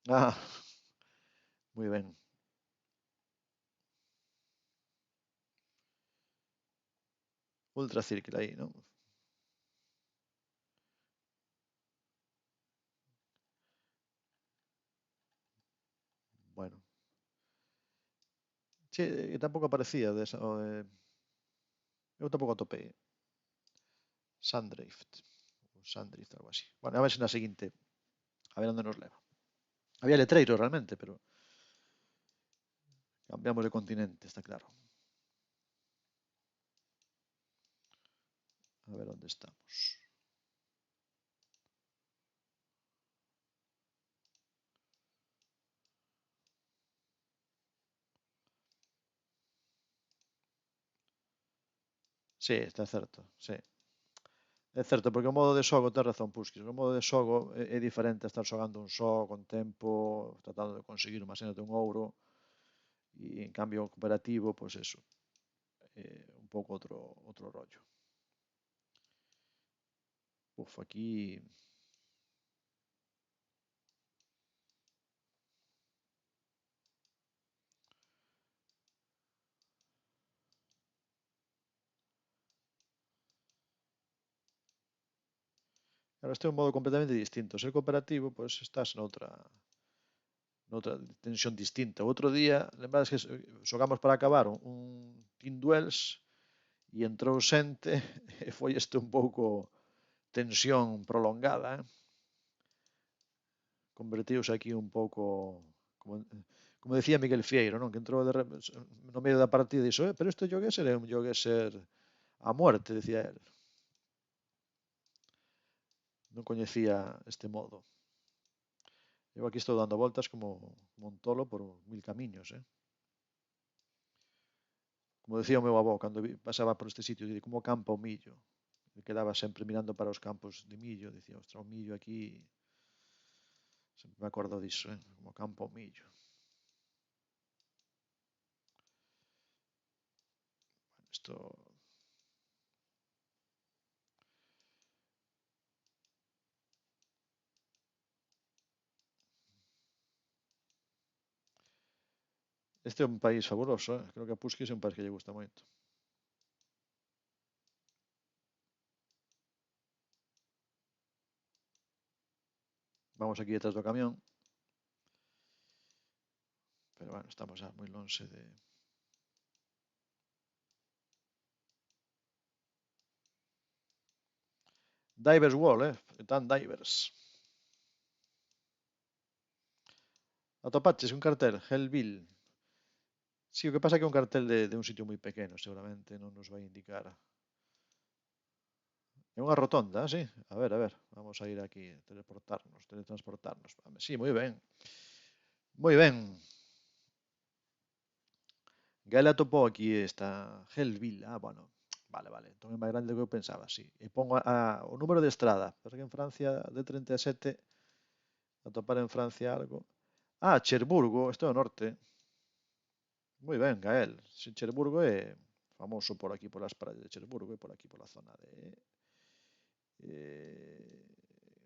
A: Ah, moi ben. Ultra Circle aí, non? Bueno. Che, que tampouco aparecía eu tampouco atopei. Sandrift. Sandrift, algo así. Bueno, a ver se na seguinte. A ver onde nos leva. Había letreiro realmente, pero cambiamos de continente, está claro. A ver onde estamos. Sí, está certo, sí. É certo, porque o modo de xogo, ten razón, Puskis, o modo de xogo é diferente a estar xogando un só con tempo, tratando de conseguir unha sena de un ouro, e en cambio o cooperativo, pois eso, un pouco outro rollo. Uf, aquí... Claro, este é un modo completamente distinto. Ser cooperativo, pois estás noutra tensión distinta. O outro día, lembrades que xogamos para acabar un Team Duels e entrou xente e foi este un pouco tensión prolongada, convertiuse aquí un pouco como decía Miguel Fieiro, non? Que entrou no medio da partida e dixo, pero este Jogueser é un Jogueser a muerte, decía él. Non coñecía este modo. Eu aquí estou dando voltas como un tolo por mil camiños, Como decía o meu avó, cando pasaba por este sitio, dicía, como campa o millo. Me quedaba sempre mirando para os campos de millo, dicía, ostra, o millo aquí, sempre me acordo diso, como campa o millo. Isto Este é un país fabuloso, Creo que a Puskis é un país que lle gusta moito. Vamos aquí detrás do camión. Pero bueno, estamos xa moi lonxe de... Divers Wall, Tan Divers. Atopaches un cartel, Hellville. Sí, o que pasa é que é un cartel de un sitio moi pequeno, seguramente non nos vai indicar. É unha rotonda, sí. A ver, vamos a ir aquí, teletransportarnos. Sí, moi ben. Moi ben. Gael atopou aquí esta Hellville. Bueno, vale. Entón é máis grande do que eu pensaba, sí. E pongo o número de estrada. Pensa que en Francia de 37 atopar en Francia algo. Cherburgo, isto é o norte. Moi ben, Gael. Cherburgo é famoso por aquí, polas praias de Cherburgo e por aquí, pola zona de...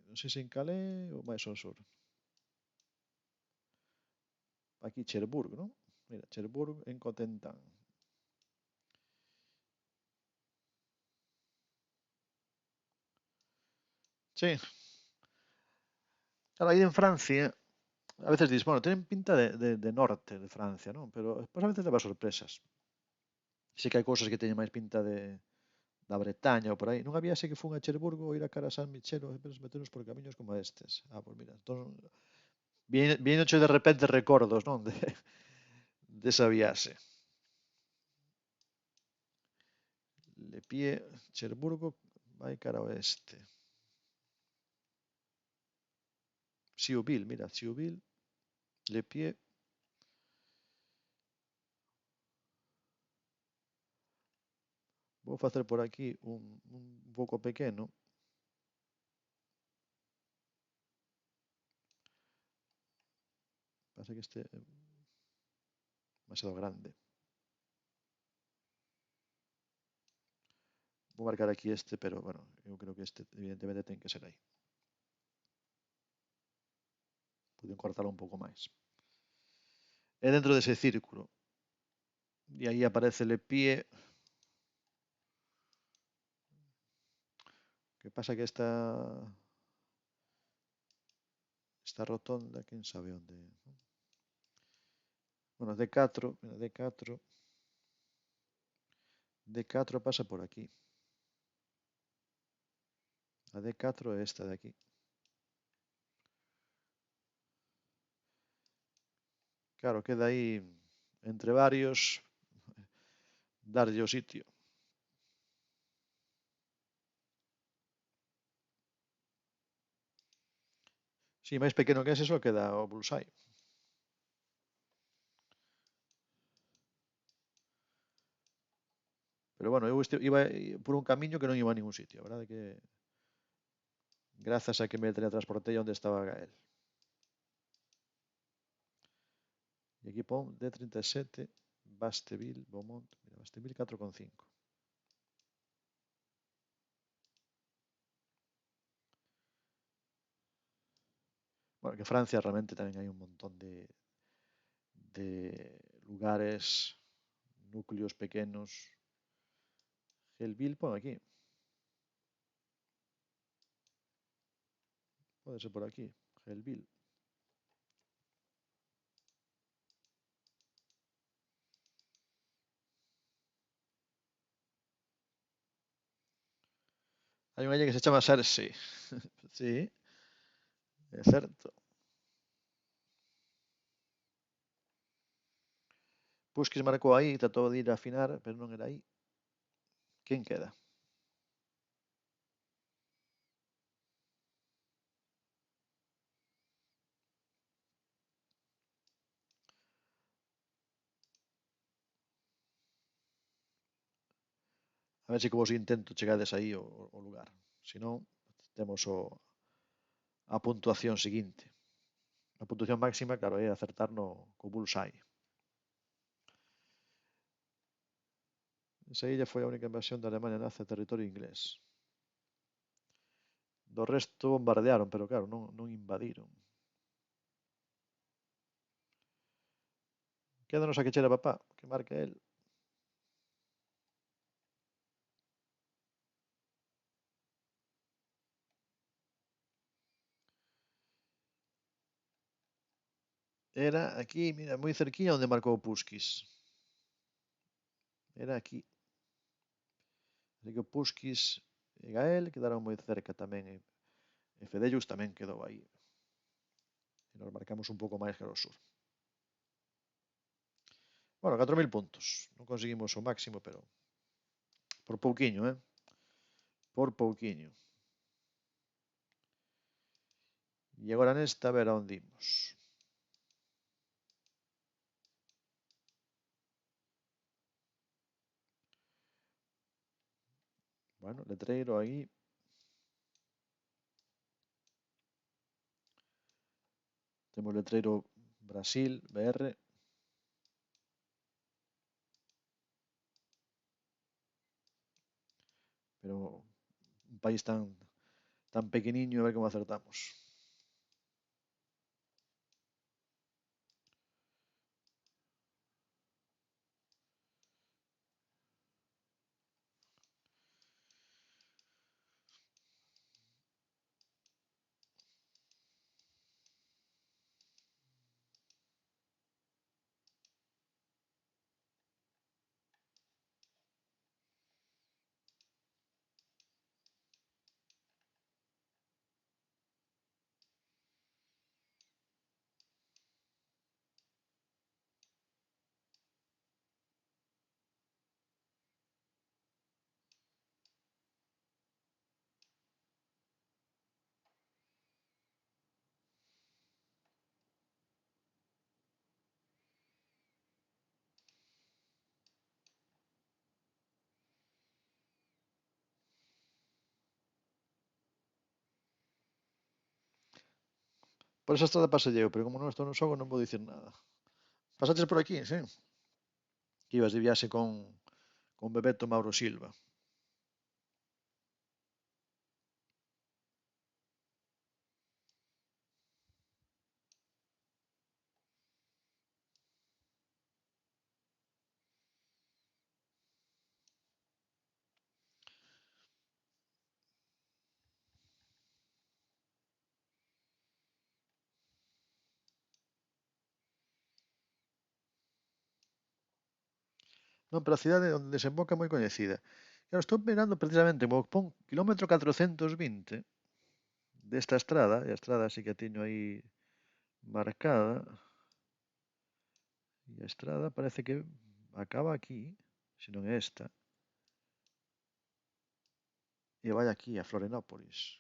A: non sei se en Calé ou máis ao sur. Aquí Cherburgo, non? Mira, Cherburgo en Cotentin. Sí. Claro, aí en Francia, a veces dices, bueno, tienen pinta de norte de Francia, non? Pero despois a veces leva sorpresas. Sí que hai cousas que teñen máis pinta da Bretaña ou por aí. Non había ese que fun a Cherburgo ou ir a cara a San Michelo e meternos por camiños como estes. Pois mira, entón, viéndoche de repente recordos, non? Desa viaxe. Le Pie, Cherburgo, vai cara ao oeste. Ciuville, mira, Ciuville, Le Pie. Vou facer por aquí un pouco pequeno. Pasa que este é demasiado grande. Vou marcar aquí este, pero, bueno, eu creo que este evidentemente ten que ser aí. Poden cortalo un pouco máis. É dentro dese círculo. E aí aparece Le Pie. Que pasa que esta rotonda, quen sabe onde é. Bueno, D4, mira, D4 pasa por aquí. A D4 é esta de aquí. Claro, queda aí entre varios darlle o sitio. Si, máis pequeno que ese só queda o bullseye. Pero bueno, eu iba por un camiño que non iba a ningún sitio, a verdade que grazas a que me teletransportei onde estaba Gael. E aquí pon D37, Basteville, Beaumont, mira, Basteville 4,5. Bueno, que Francia realmente tamén hai un montón de lugares, núcleos pequenos. Hellville pon aquí. Pode ser por aquí, Hellville. Hai unha illa que se chama Cersei. Sí, é certo. Puskis marcou aí, tratou de ir a afinar, pero non era aí. Quen queda? A ver se que vos intento chegades aí ao lugar. Se non, temos a puntuación seguinte. A puntuación máxima, claro, é acertar co bullseye. Esa illa foi a única invasión da Alemania nazi a territorio inglés. Do resto bombardearon, pero claro, non invadiron. Quédanos a que chera papá, que marca el. Era aquí, mira, moi cerquiña onde marcou Puskis. Era aquí. Así que Puskis e Gael quedaron moi cerca tamén. E Fedellus tamén quedou aí. E nos marcamos un pouco máis que ao sur. Bueno, 4.000 puntos. Non conseguimos o máximo, pero por pouquiño, por pouquiño. E agora nesta, a ver a onde imos. Bueno, letreiro aí. Temos letreiro Brasil, BR. Pero un país tan pequeniño, a ver como acertamos. Por esa estrada pasei eu, pero como non estou no xogo non vou dicir nada. Pasaches por aquí, sí? Que ibas de viaxe con Bebeto Mauro Silva. Non, pero a cidade onde desemboca é moi coñecida. Claro, estou mirando precisamente, pon kilómetro 420 desta estrada, e a estrada sí que a teño aí marcada, e a estrada parece que acaba aquí, se non é esta, e vai aquí a Florianópolis.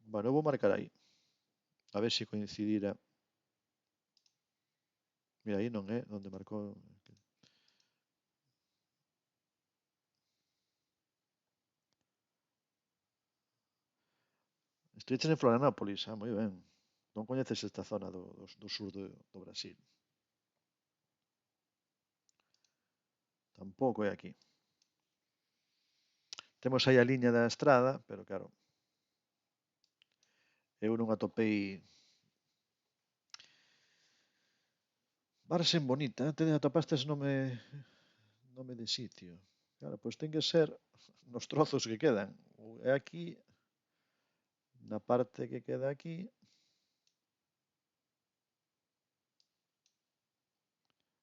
A: Bueno, eu vou marcar aí, a ver se coincidira. Mira, aí non é onde marcou. Estiveches en Florianópolis, moi ben. Non coñeces esta zona do sur do Brasil. Tampouco é aquí. Temos aí a liña da estrada, pero claro, eu non atopei. Barsen bonita, te atopastes nome de sitio. Claro, pois ten que ser nos trozos que quedan. É aquí, na parte que queda aquí.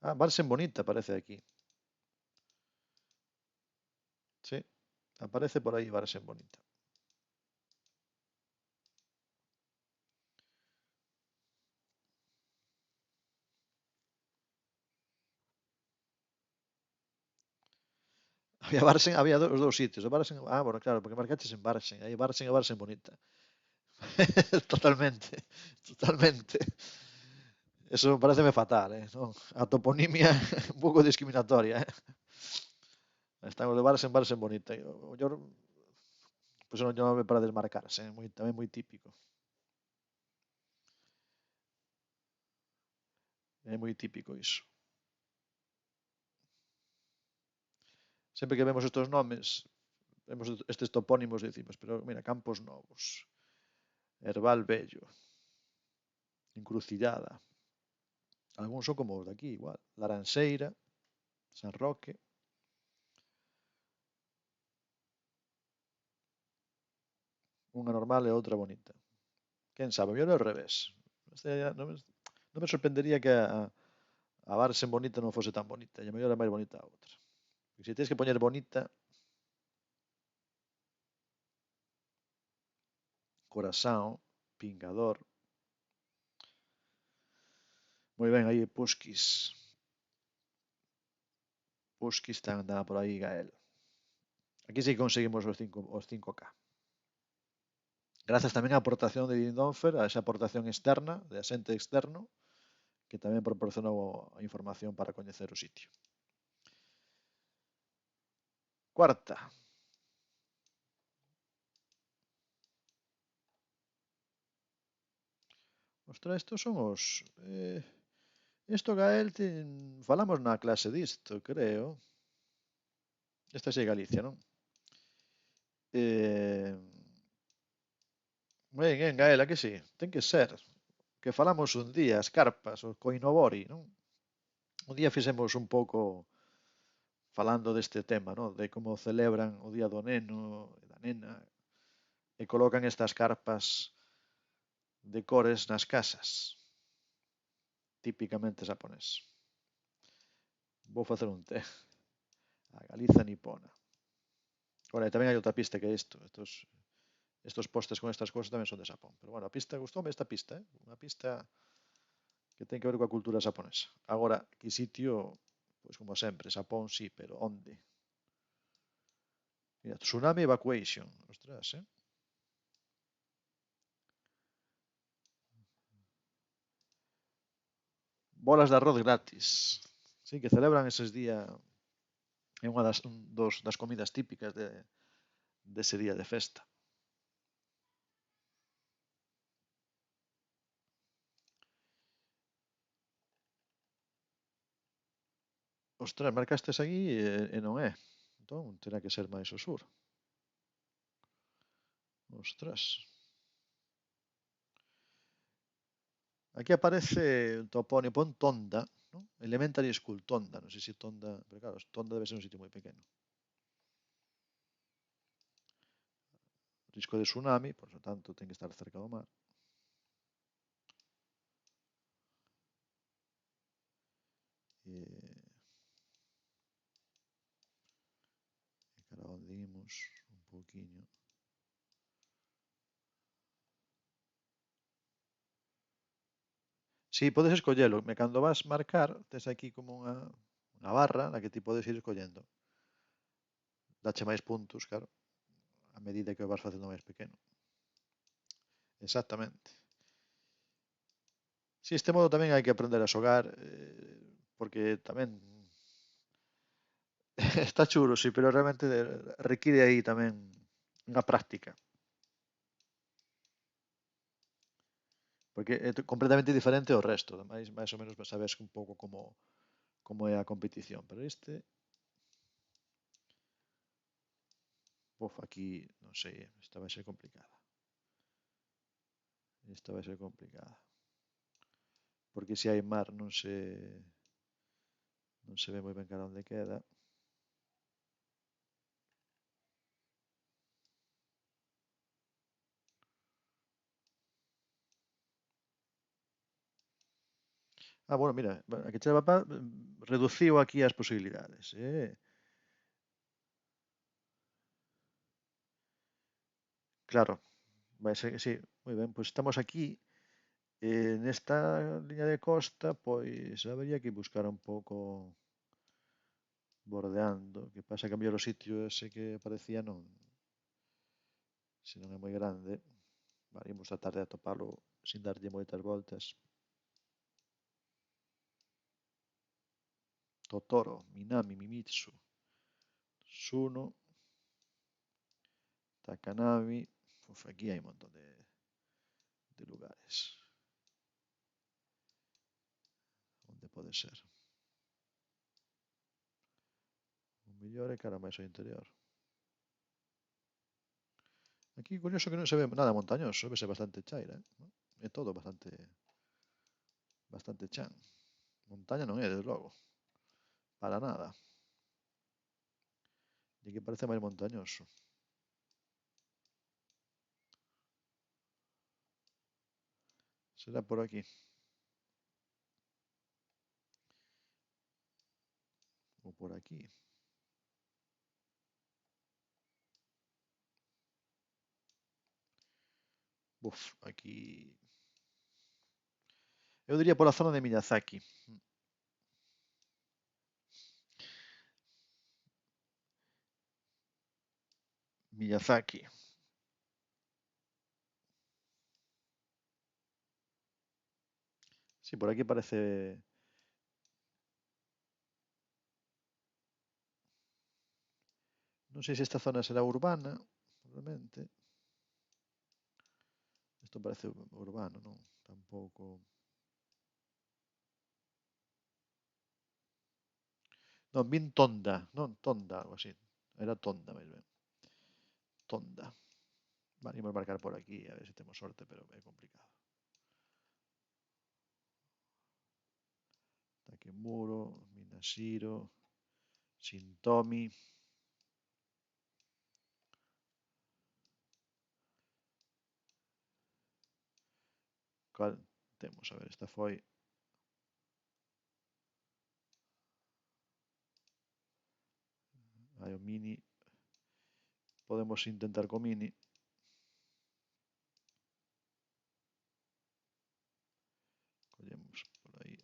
A: Ah, Barsen bonita parece aquí. Sí. aparece por aí Barsen Bonita. Había Barsen, había os dous sitios. Barsen, bueno, claro, porque marcaches en Barsen. Aí Barsen e Barsen Bonita. Totalmente, totalmente. Eso pareceme fatal, non? A toponimia un pouco discriminatoria, Están os de Barsen Bonita. O mellor, pois non nome para desmarcarse, tamén moi típico. É moi típico iso. Sempre que vemos estes nomes, vemos estes topónimos e decimos, pero mira, Campos Novos, Herbal Bello, Encrucillada. Algúns son como os de aquí, igual. Laranxeira, San Roque. Unha normal e outra bonita. Quen sabe, mellor é ao revés. Non me sorprendería que a Barsen bonita non fose tan bonita, e a mellor é máis bonita a outra. Porque se tens que poñer bonita, Corazao, Pingador. Moi ben, aí Pusquis. Pusquis andaba por aí Gael. Aquí sí conseguimos os 5K. Grazas tamén á aportación de Dindonfer, a esa aportación externa, de asente externo, que tamén proporcionou a información para coñecer o sitio. Cuarta. Ostras, estos son os... Isto, Gael, falamos na clase disto, creo. Esta é Galicia, non? Ben, Gael, a que sí? Ten que ser. Que falamos un día, as carpas, o coinobori, non? Un día fixemos un pouco falando deste tema, non? De como celebran o Día do Neno e da Nena e colocan estas carpas de cores nas casas, típicamente xaponés. Vou facer un té. A Galiza nipona. Ora, tamén hai outra pista que é isto. Estos postes con estas cosas tamén son de Xapón. Pero bueno, a pista, gustoume esta pista, Unha pista que ten que ver coa cultura xaponesa. Agora, que sitio, pois como sempre, Xapón sí, pero onde? Mira, Tsunami Evacuation. Ostras, Bolas de arroz gratis. Sí, que celebran eses días. É unha das comidas típicas dese día de festa. Ostras, marcastes aquí e non é. Entón, terá que ser máis ao sur. Ostras. Aquí aparece un topónimo, pon Tonda, ¿no? Elementary School, Tonda. Non sei se Tonda, pero claro, Tonda debe ser un sitio moi pequeno. Risco de tsunami, por lo tanto, ten que estar cerca do mar. Cara onde imos un pouquiño. Si, podes escollelo. Cando vas marcar, tes aquí como unha barra na que ti podes ir escollendo. Dache máis puntos, claro, a medida que o vas facendo máis pequeno. Exactamente. Si, este modo tamén hai que aprender a xogar, porque tamén está chulo, sí, pero realmente require aí tamén unha práctica. Porque é completamente diferente ao resto, máis ou menos sabes un pouco como é a competición, pero aquí non sei, esta vai ser complicada. Esta vai ser complicada. Porque se hai mar non se ve moi ben cara onde queda. Bueno, mira, a que cheva papá reduciu aquí as posibilidades. claro, vai ser que sí, moi ben, pois estamos aquí nesta liña de costa, pois habería que buscar un pouco bordeando, que pasa que a mellor o sitio ese que aparecía non, se non é moi grande, vale, imos tratar de atopalo sin darlle moitas voltas. Totoro, Minami, Mimitsu, Suno, Takanami. Uf, aquí hai un montón de lugares. Onde pode ser? O mellor é cara máis ao interior. Aquí, curioso que non se ve nada montañoso, vese bastante chaira, ¿no? É todo bastante chan. Montaña non é, desde logo. Para nada. E que parece máis montañoso. Será por aquí. Ou por aquí. Uf, aquí. Eu diría pola zona de Miyazaki. Miyazaki. Sí, por aquí parece. Non sei se esta zona será urbana, realmente. Isto parece urbano, non? Tampouco. Non, vin Tonda, non Tonda, algo así. Era Tonda, máis ben. Tonda. Vale, imos marcar por aquí, a ver se temos sorte, pero é complicado. Takemuro, Minashiro, Shintomi. Cal temos? A ver, esta foi. Hai o Mini. Podemos intentar co Mini. Collemos por aí.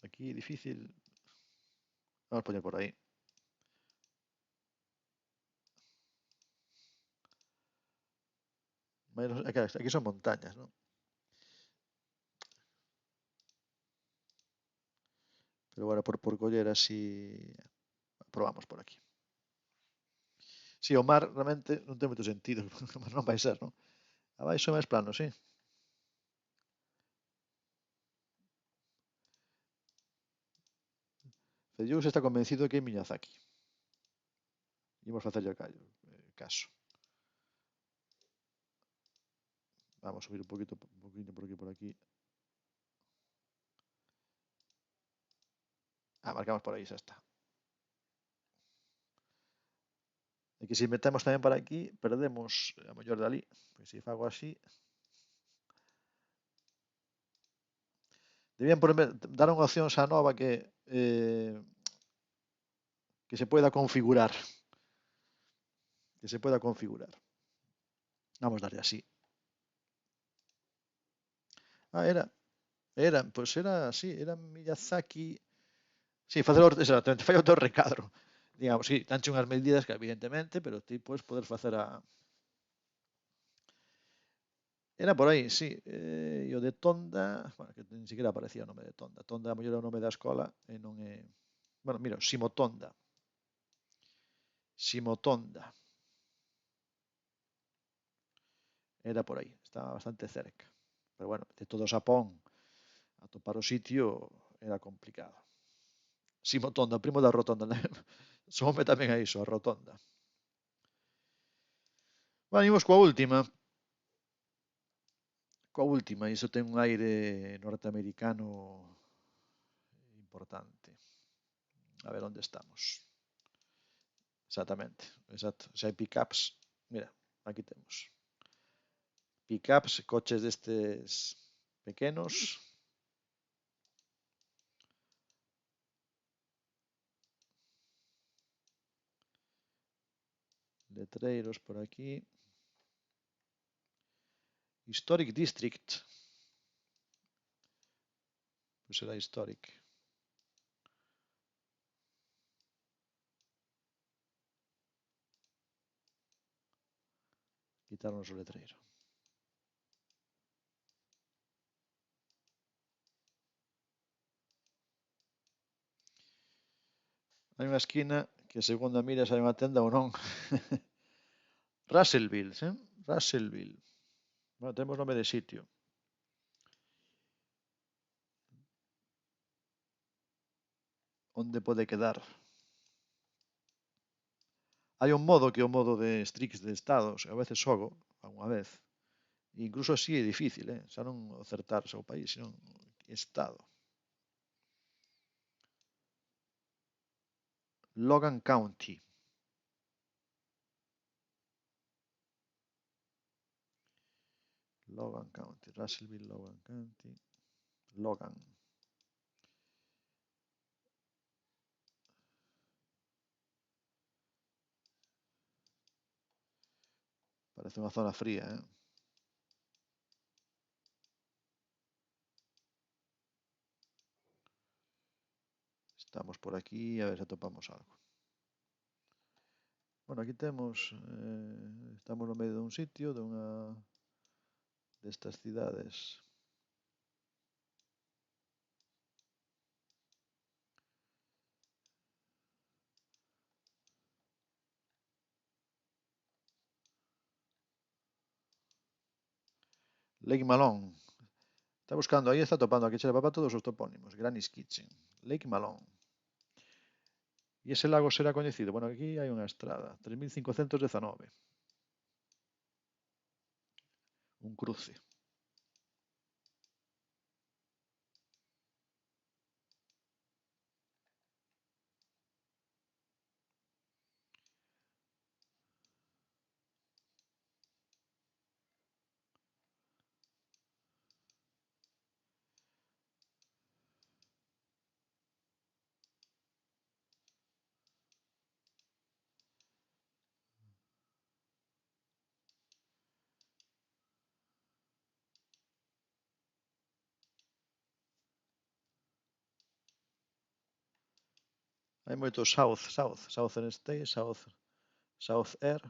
A: Aquí difícil. Vamos poñer por aí. Aquí son montañas, ¿no? Pero bueno, por coller así. Probamos por aquí. Si, o mar realmente non ten moito sentido, mas non vai ser, non? Abaixo é máis plano, sí. Fellous está convencido que é Miyazaki. Imos facerlle caso. Vamos subir un poquito por aquí, por aquí. Marcamos por aí, xa está. E que se metemos tamén por aquí, perdemos a mellor de ali. Pois se fago así. Debían dar unha opción xa nova que se pueda configurar. Que se pueda configurar. Vamos darle así. Pois era así, era Miyazaki. Sí, exactamente, fai o teu recadro. Digamos, sí, danche unhas medidas que evidentemente, pero ti podes facer a. Era por aí, sí. E o de Tonda, bueno, que nin siquiera aparecía o nome de Tonda. Tonda a mellor é o nome da escola e non é. Bueno, mira, Simotonda. Simotonda. Era por aí, estaba bastante cerca. Pero bueno, de todo Xapón atopar o sitio era complicado. Simotonda, primo da rotonda. Somos tamén a iso, a rotonda. Vale, imos coa última. Coa última, iso ten un aire norteamericano importante. A ver onde estamos. Exactamente, exacto. Se hai pickups, mira, aquí temos. Pickups, coches destes pequenos. letreiros por aquí. Historic District. Pues será Historic. Quitarnos o letreiro. Hai unha esquina que segundo a miras hai unha tenda ou non. Russellville, Russellville. Bueno, temos nome de sitio. Onde pode quedar? Hai un modo que é o modo de Strix de estados, a veces xogo, unha vez. E incluso así é difícil, xa non acertarse ao país, senón estado. Logan County. Logan County, Russellville, Logan County. Logan. Parece unha zona fría, Estamos por aquí a ver se atopamos algo. Bueno, aquí temos, estamos no medio dun sitio, dunha destas cidades. Lake Malone. Está buscando, aí está topando, aquí che leva todos os topónimos. Granny's Kitchen. Lake Malone. E ese lago será coñecido? Bueno, aquí hai unha estrada. 3519. Un cruce. Hai moito Southern State, South Air.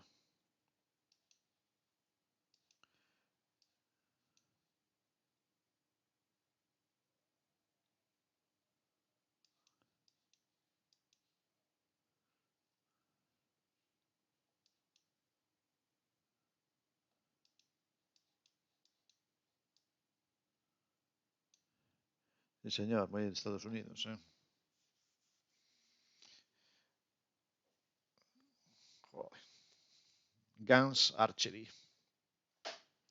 A: Sí, señor, moi de Estados Unidos, Joder. Guns Archery.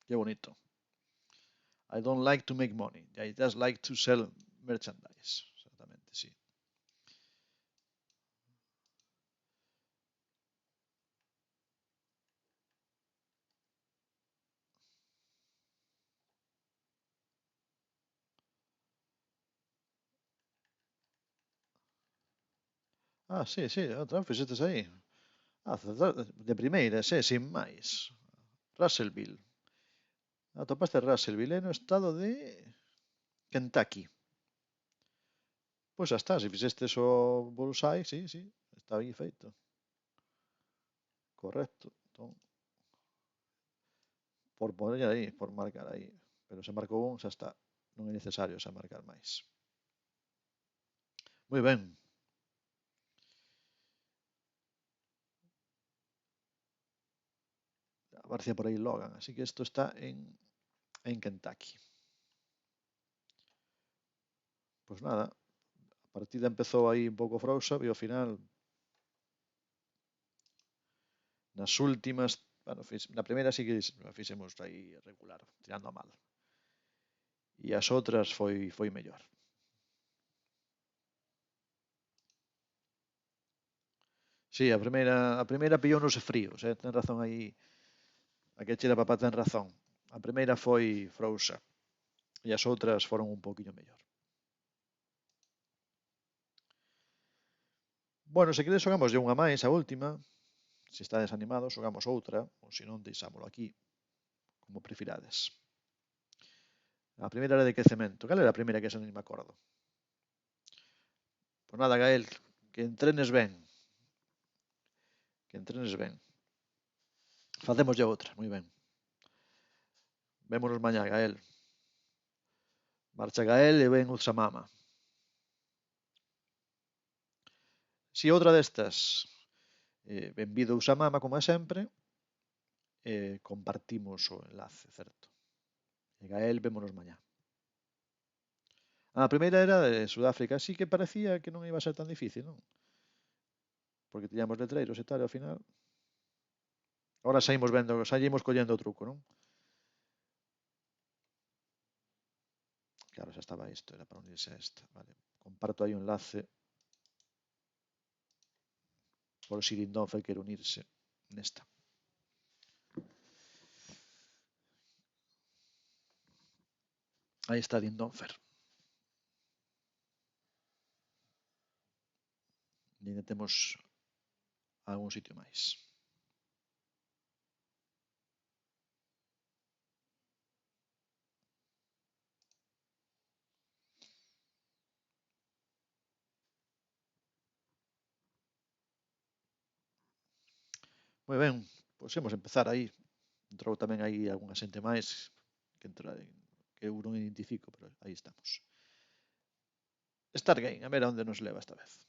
A: Qué bonito. I don't like to make money. I just like to sell merchandise. Exactamente, sí. Ah, sí, sí, outra vez fixetes aí. Ah, de primeira, sin máis. Russellville. Atopaste Russellville, no estado de Kentucky. Pois xa está, se fixestes o bullseye, sí, sí, está aí feito. Correcto. Entón, por poner aí, por marcar aí. Pero se marcou un, xa está. Non é necesario xa marcar máis. Moi ben. Aparecía por aí Logan, así que isto está en Kentucky. Pois nada, a partida empezou aí un pouco frouxa e ao final nas últimas, bueno, na primeira sí que fixemos aí regular, tirando a mal. E as outras foi mellor. Sí, a primeira pillou-nos fríos, ten razón aí. A que chera papá ten razón. A primeira foi frouxa e as outras foron un pouquiño mellor. Bueno, se queres xogamos de unha máis, a última. Se está desanimado, xogamos outra, ou se non, deixámolo aquí, como prefirades. A primeira era de crecemento. Cal era a primeira que esa non me acordo? Pois nada, Gael, que entrenes ben. Que entrenes ben. Facemos ya outra, moi ben. Vémonos mañá, Gael. Marcha Gael e ven Utsamama. Si outra destas, benvido Usamama, como é sempre, compartimos o enlace, certo? E Gael, vémonos mañá. A primeira era de Sudáfrica, así que parecía que non iba a ser tan difícil, non? Porque tiñamos letreiros e tal, e ao final... Ahora saímos vendo, saímos collendo o truco, non? Claro, xa estaba isto, era para unirse a esta. Vale, comparto aí o enlace por si Dindonfer quere unirse nesta. Aí está Dindonfer. E ainda temos algún sitio máis. Moi ben, pois imos empezar aí. Entrou tamén aí algunha xente máis que que eu non identifico, pero aí estamos. Stargate, a ver a onde nos leva esta vez.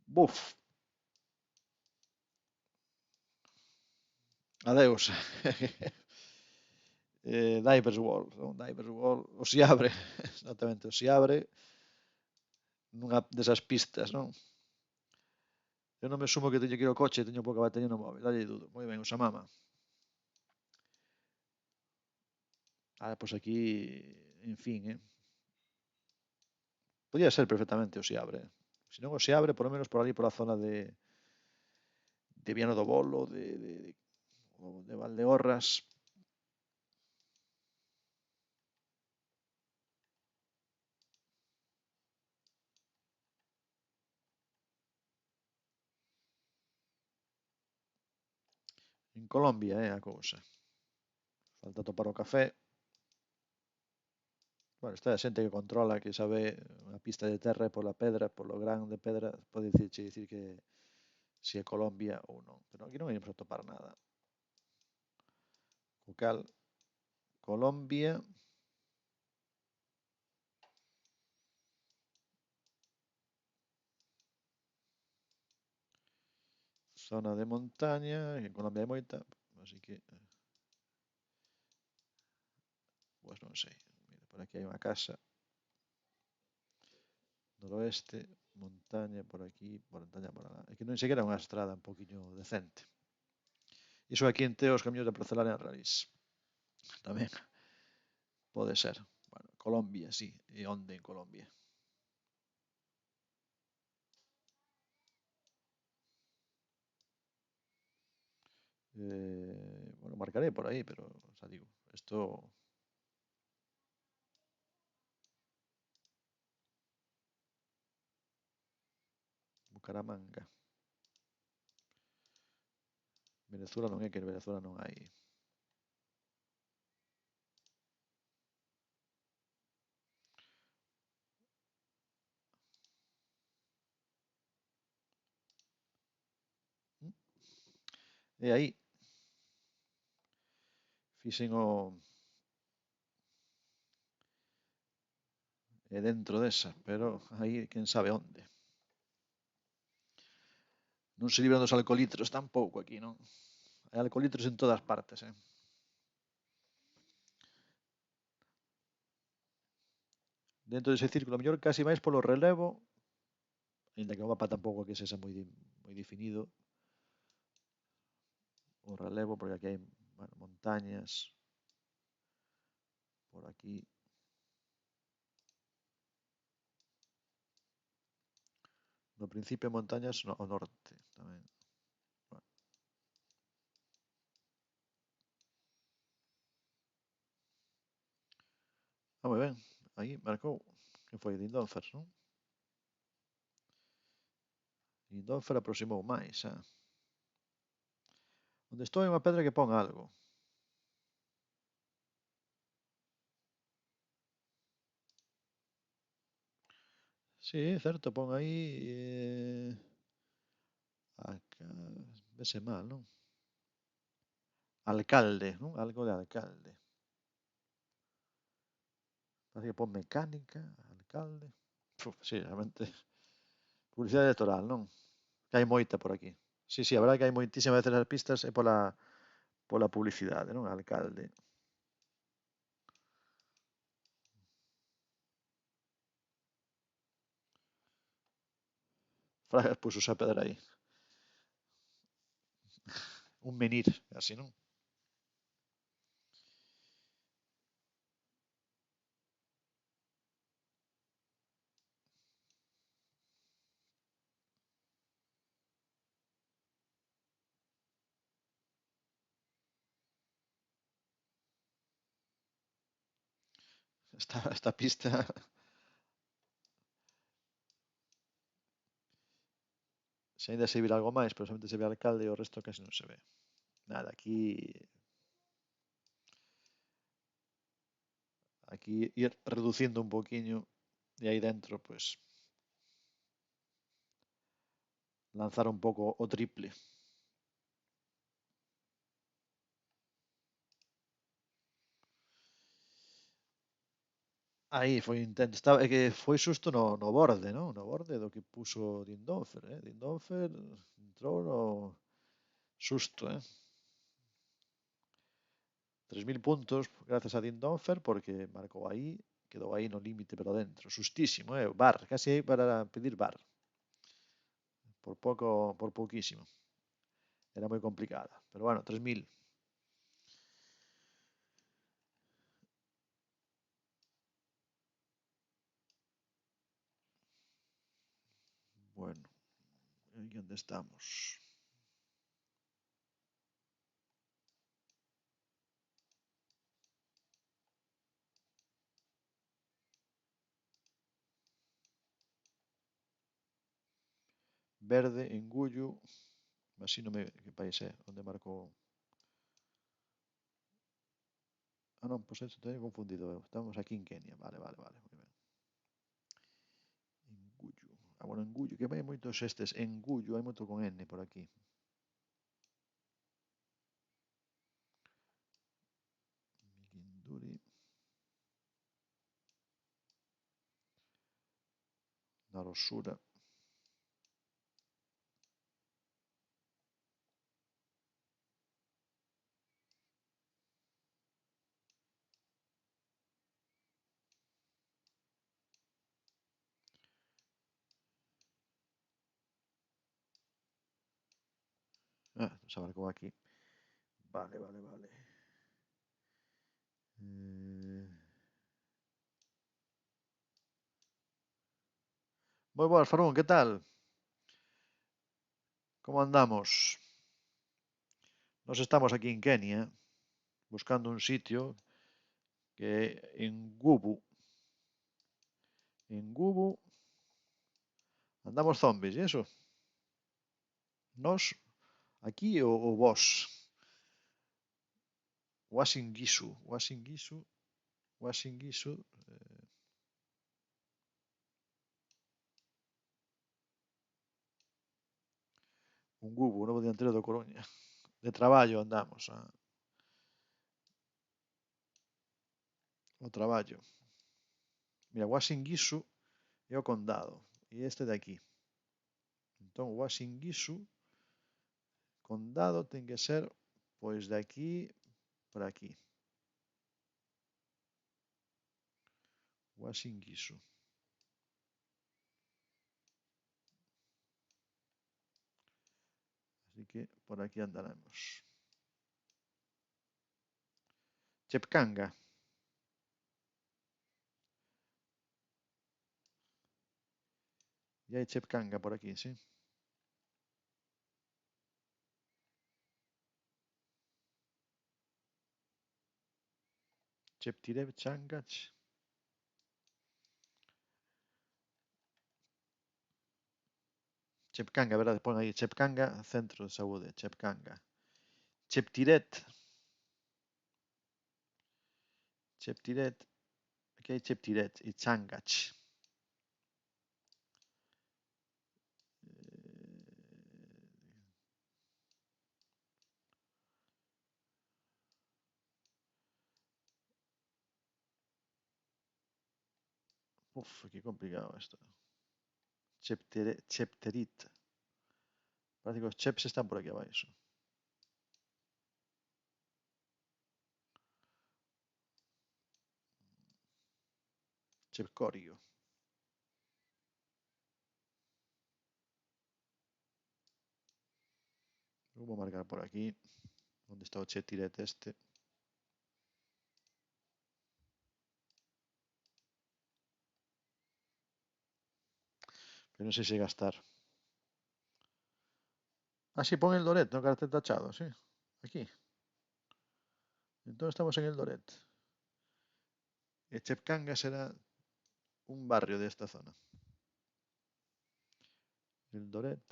A: Buf. Adeus. Divers World, non? Divers World, o se abre, exactamente, o se abre nunha desas pistas, non? Eu non me sumo que teño que ir ao coche, teño pouca batería no móvil, dalle dudo. Moi ben, Usamama. Pois aquí, en fin, Podría ser perfectamente o se abre. Se non o se abre, por lo menos por ali, por a zona de Viano do Bolo, de Valdeorras. En Colombia é a cousa. Falta topar o café. Bueno, esta é xente que controla, que sabe a pista de terra e pola pedra, polo gran de pedra, pode dicir que se é Colombia ou non. Pero aquí non íamos a topar nada. O cal, Colombia... Zona de montaña, en Colombia hai moita, así que... Pois non sei. Mira, por aquí hai unha casa. Noroeste, montaña por aquí, montaña por alá. É que non sequera unha estrada un poquinho decente. Iso aquí en Teo os camiños de porcelana en Rarís. Tamén pode ser. Bueno, Colombia, sí. E onde en Colombia? Bueno, marcaré por aí, pero, o sea, digo, esto... Bucaramanga. Venezuela non é que en Venezuela non hai. E aí fixen o dentro desa, pero aí quen sabe onde. Non se libran dos alcoholitros tampouco aquí, non? Hai alcoholitros en todas partes, Dentro dese círculo, mellor casi máis polo relevo, ainda que o mapa tampouco que sexa moi definido, o relevo, porque aquí hai, bueno, montañas, por aquí. No principio montañas ao norte tamén. Bueno. Moi ben, aí marcou. Que foi Dindonfer, non? Lindolfer aproximou máis, Onde estou hai unha pedra que pon algo. Sí, certo, pon aí vese mal, non? Alcalde, non? Algo de alcalde. Parece que pon mecánica, alcalde. Sí, realmente. Publicidade electoral, non? Que hai moita por aquí. Sí, sí, a verdade que hai moitísimas veces as pistas é pola publicidade, non? Alcalde. Fragas puso esa pedra aí. Un menir, así, non? Esta pista se ainda se vira algo máis, pero solamente se ve alcalde e o resto casi non se ve. Nada, aquí ir reducindo un poquinho e aí dentro, pues, lanzar un pouco o triple. Aí foi intento, é que foi xusto no borde, non? No borde do que puso Dindonfer, Dindonfer entrou no susto, 3000 puntos gracias a Dindonfer porque marcou aí, quedou aí no límite pero dentro, sustísimo, bar, casi aí para pedir bar. Por pouco, por pouquísimo. Era moi complicada, pero bueno, 3000. Bueno, ¿y dónde estamos? Verde, Engullo, así non me que país é, onde marcou. Ah, non, pois eso teño confundido eu. Estamos aquí en Kenia, vale, vale, vale, moi ben. Engullo. Ah, bueno, Engullo, que hai moitos estes. Engullo, hai moito con N por aquí. Mikinduri. Narosura. Ah, se marcou aquí. Vale, vale, vale. Moi boas, Farón, que tal? Como andamos? Nos estamos aquí en Kenia buscando un sitio que en Gubu. En Gubu andamos zombies, e eso? Nos, aquí o vos? Wasingisu, Wasingisu, Wasingisu. Un Gubu, novo dianteiro do Coruña. De traballo andamos. O traballo. Mira, Wasingisu é o condado. E este de aquí. Entón, Wasingisu, condado, ten que ser pois de aquí para aquí. Wasingisu. Así que por aquí andaremos. Chepcanga. E hai Chepcanga por aquí, sí. Cheptireb Changach. Chepcanga, verdad? Pon aí Chepcanga, Centro de Saúde, Chepcanga. Cheptiret. Cheptiret. Aquí hai Cheptiret e Changach. Uf, qué complicado esto. Chepterit. Parece que los cheps están por aquí abajo. Chepcorio. Vamos a marcar por aquí. ¿Dónde está el Cheptiret este? Pero no sé si gastar. Ah, sí, pon el Doret, no cartel tachado, sí. Aquí. Entonces estamos en el Doret. Chepcanga será un barrio de esta zona. El Doret.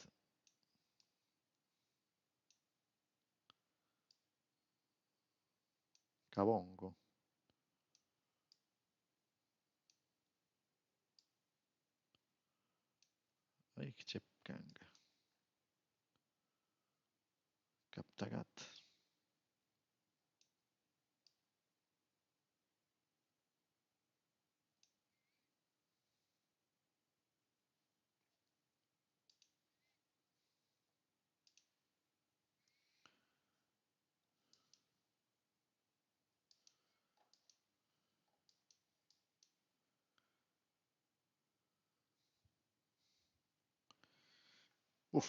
A: Cabongo. Ay, Chepcanga. Captagat. Uf.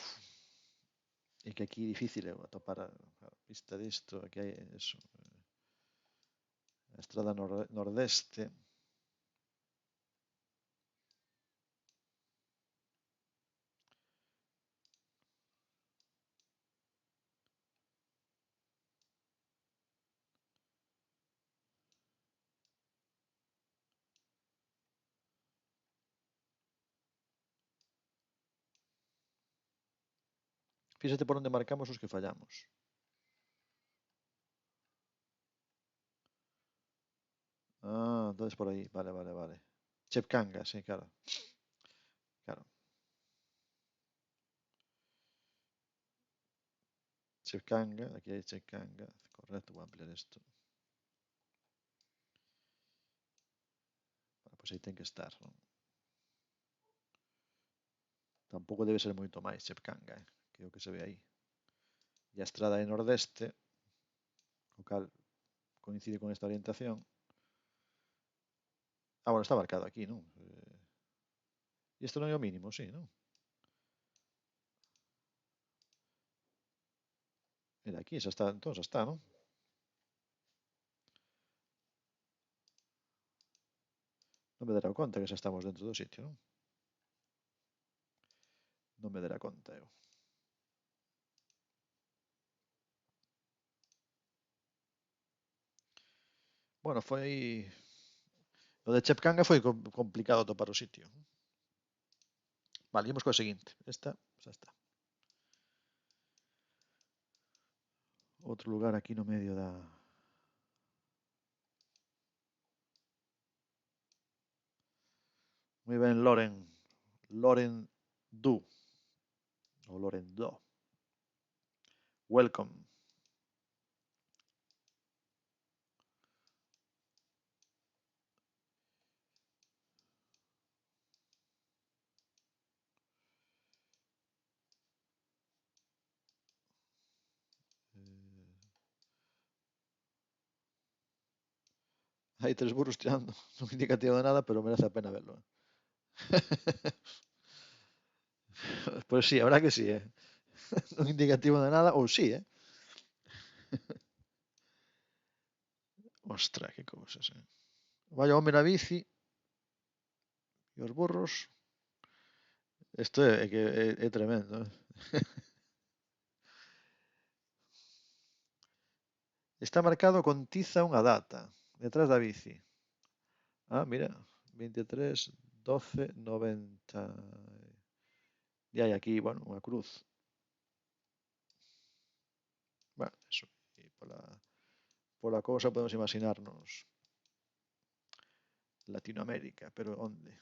A: Y que aquí difícil atopar a vista de esto. Aquí hay eso. Estrada nordeste. Fíjate por dónde marcamos los que fallamos. Ah, entonces por ahí. Vale, vale, vale. Chepcanga, sí, claro. Claro. Chepcanga, aquí hay Chepcanga. Correcto, voy a ampliar esto. Bueno, pues ahí tiene que estar, ¿no? Tampoco debe ser moito máis Chepcanga, creo que se ve aí. E a estrada é nordeste, o cal coincide con esta orientación. Ah, bueno, está marcado aquí, non? E isto non é o mínimo, sí, non? Mira, aquí xa está, entón xa está, non? Non me dará conta que xa estamos dentro do sitio, non? Non me dará conta eu. Bueno, foi... O de Chepcanga foi complicado topar o sitio. Vale, imos coa seguinte. Esta xa está. Outro lugar aquí no medio da... Moi ben, Loren. Loren Du. Ou Loren Do. Welcome. Hai tres burros tirando. Non indicativo de nada, pero merece a pena verlo. Pues sí, habrá que sí, ¿eh? Non indicativo de nada, ou sí, ¿eh? Ostras, que cousas, ¿eh? Vaya home na bici e os burros. Isto é tremendo, ¿eh? Está marcado con tiza unha data detrás da bici. Ah, mira, 23, 12, 90. E hai aquí, bueno, unha cruz. Bueno, eso. E pola cousa podemos imaginarnos Latinoamérica, pero onde?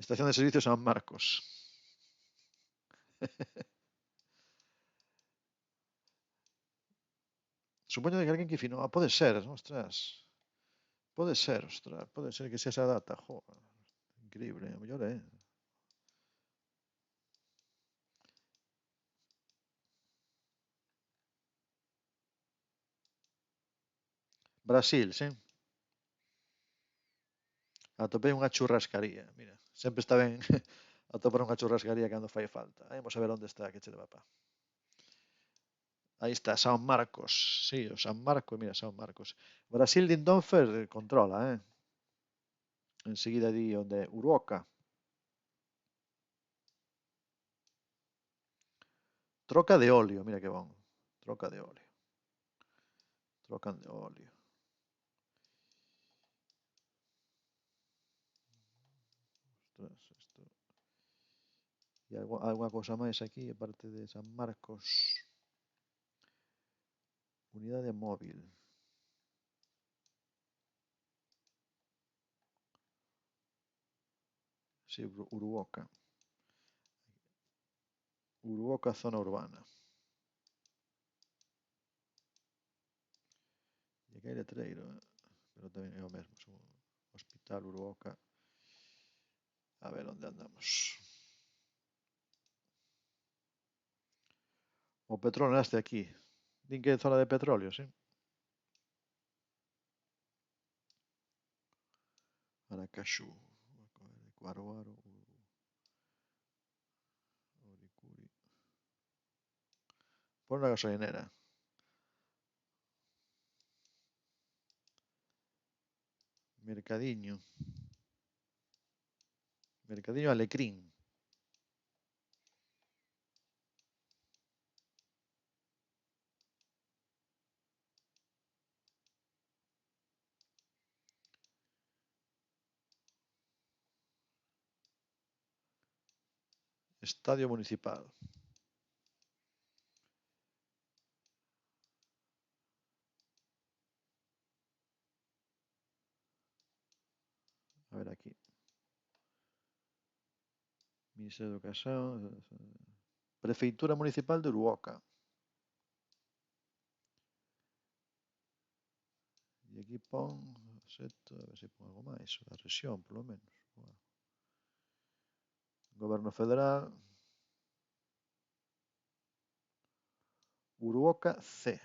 A: Estación de servicio San Marcos. Supoño que alguén que fino. Pode ser, ostras. Pode ser, ostras. Pode ser que sea esa data. Jo, increíble, a mellor é. Brasil, sí. Atopei unha churrascaría. Mira, sempre está ben atopar unha churrascaría cando fai falta. Vamos a ver onde está, que che de papá. Aí está, San Marcos. Sí, o San Marcos, mira, San Marcos. Brasil Lindonfer controla, eh. Enseguida di onde Uruoca. Troca de óleo, mira que bon. Troca de óleo. Trocan de óleo. Ostras, isto. E algunha cousa máis aquí, aparte de San Marcos. Unidade móvil. Sí, Uruoca. Uruoca, zona urbana. E aquí hai letreiro, pero tamén é o mesmo. Hospital Uruoca. A ver onde andamos. O petróleo naste aquí. Din que é zona de petróleo, sí. Aracachú. Cuaroaro. Oricuri. Por unha gasolinera. Mercadiño. Mercadiño Alecrín. Estadio Municipal. A ver aquí. Ministerio de Educación. Prefeitura Municipal de Uruoca. E aquí pon, a ver se pon algo máis, a rexión, polo menos. Bueno. Goberno Federal. Uruoca C.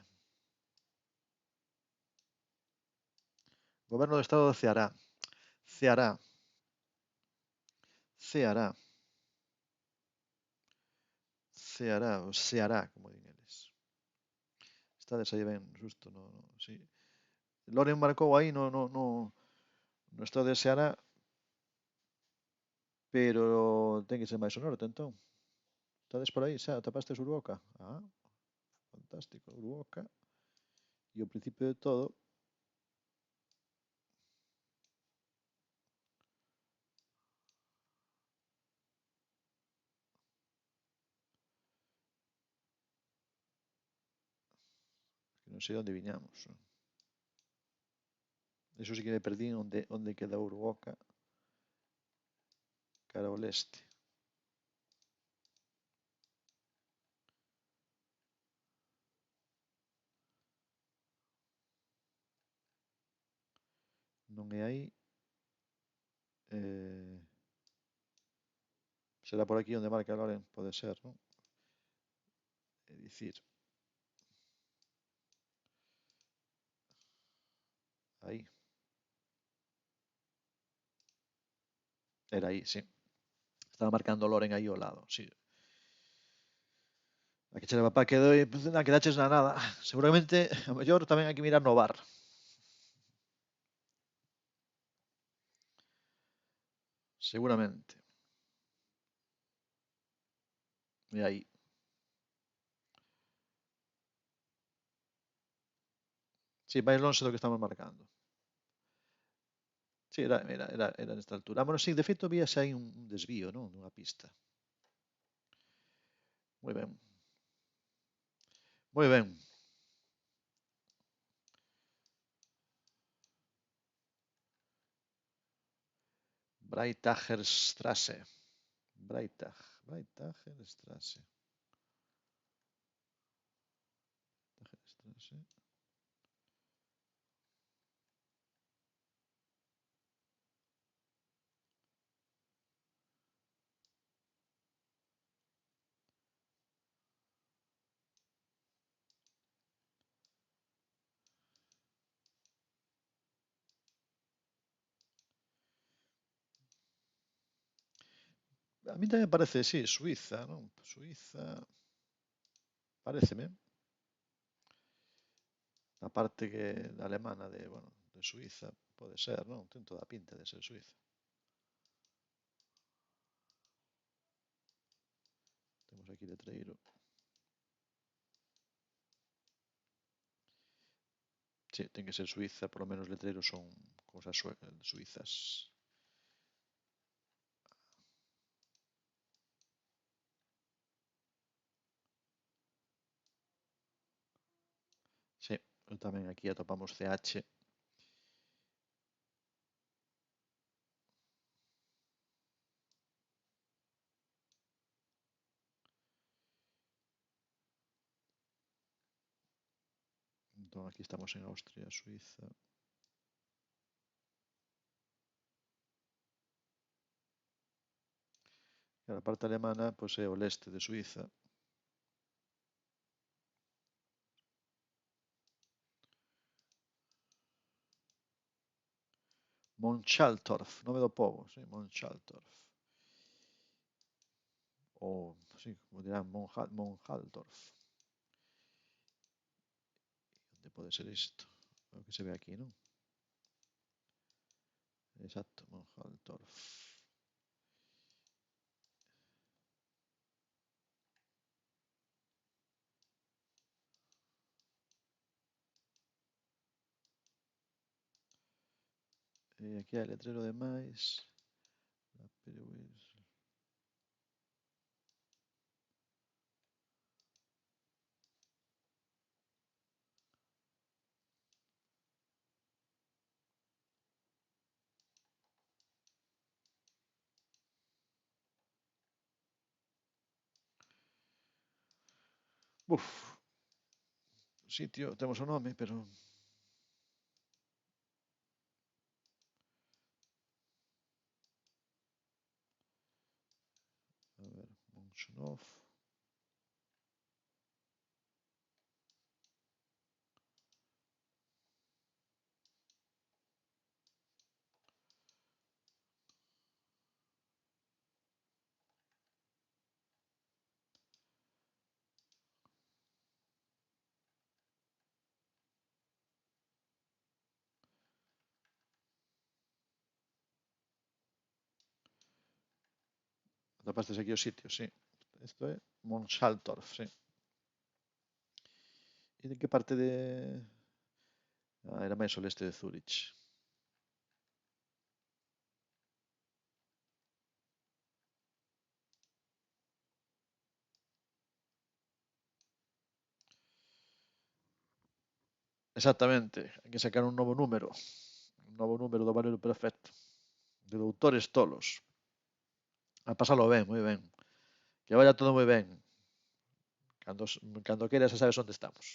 A: Goberno do Estado de Ceará. Ceará. Ceará. Ceará, ou Ceará, como din eles. Estades aí ben, justo, sí. Loren marcou aí no estado de Ceará, pero ten que ser máis ao norte, entón. Estades por aí, xa, tapastes Uruoca. Ah, fantástico, Uruoca. E o principio de todo, que non sei onde viñamos. Eso sí que me perdí onde queda Uruoca, cara ao leste. Non é aí. Será por aquí onde marca Loren, pode ser, non? É dicir, aí. Era aí, sí. Estaba marcando Loren aí ao lado, sí. A que che papá quedou e non quedaches na nada. Seguramente, a mellor tamén hai que mirar no bar. Seguramente. E aí. Sí, máis lonxe do que estamos marcando. Sí, era nesta altura. Ah, bueno, sí, de feito víase aí un desvío, non? Dunha pista. Moi ben. Moi ben. Breitagerstrasse. Breitagerstrasse. Breitagerstrasse. A mí tamén parece, sí, Suiza, non? Suiza, pareceme. A parte que alemana de, bueno, de Suiza, pode ser, non? Ten toda a pinta de ser Suiza. Temos aquí letreiro. Sí, ten que ser Suiza, por lo menos letreiros son cosas suizas. Sí, eu tamén aquí atopamos CH. Entón aquí estamos en Austria, Suiza. E a parte alemana, pois é o leste de Suiza. Montchaltorf, nome do pobo, sí, Montchaltorf. Ou, sí, como dirán, Monhaltorf. Onde pode ser isto? O que se ve aquí, non? Exacto, Monhaltorf. E aquí hai letrero de máis. Uf, sitio, temos o nome, pero a ver, Monchonov. Atopastes aquí o sitio, sí. Isto é Montchaltorf, sí. E de que parte de... Ah, era máis ao leste de Zurich. Exactamente, hai que sacar un novo número. Un novo número do valero perfecto. De doutores tolos. A pasalo ben, moi ben. Que vaya todo moi ben. Cando, cando queiras xa sabes onde estamos.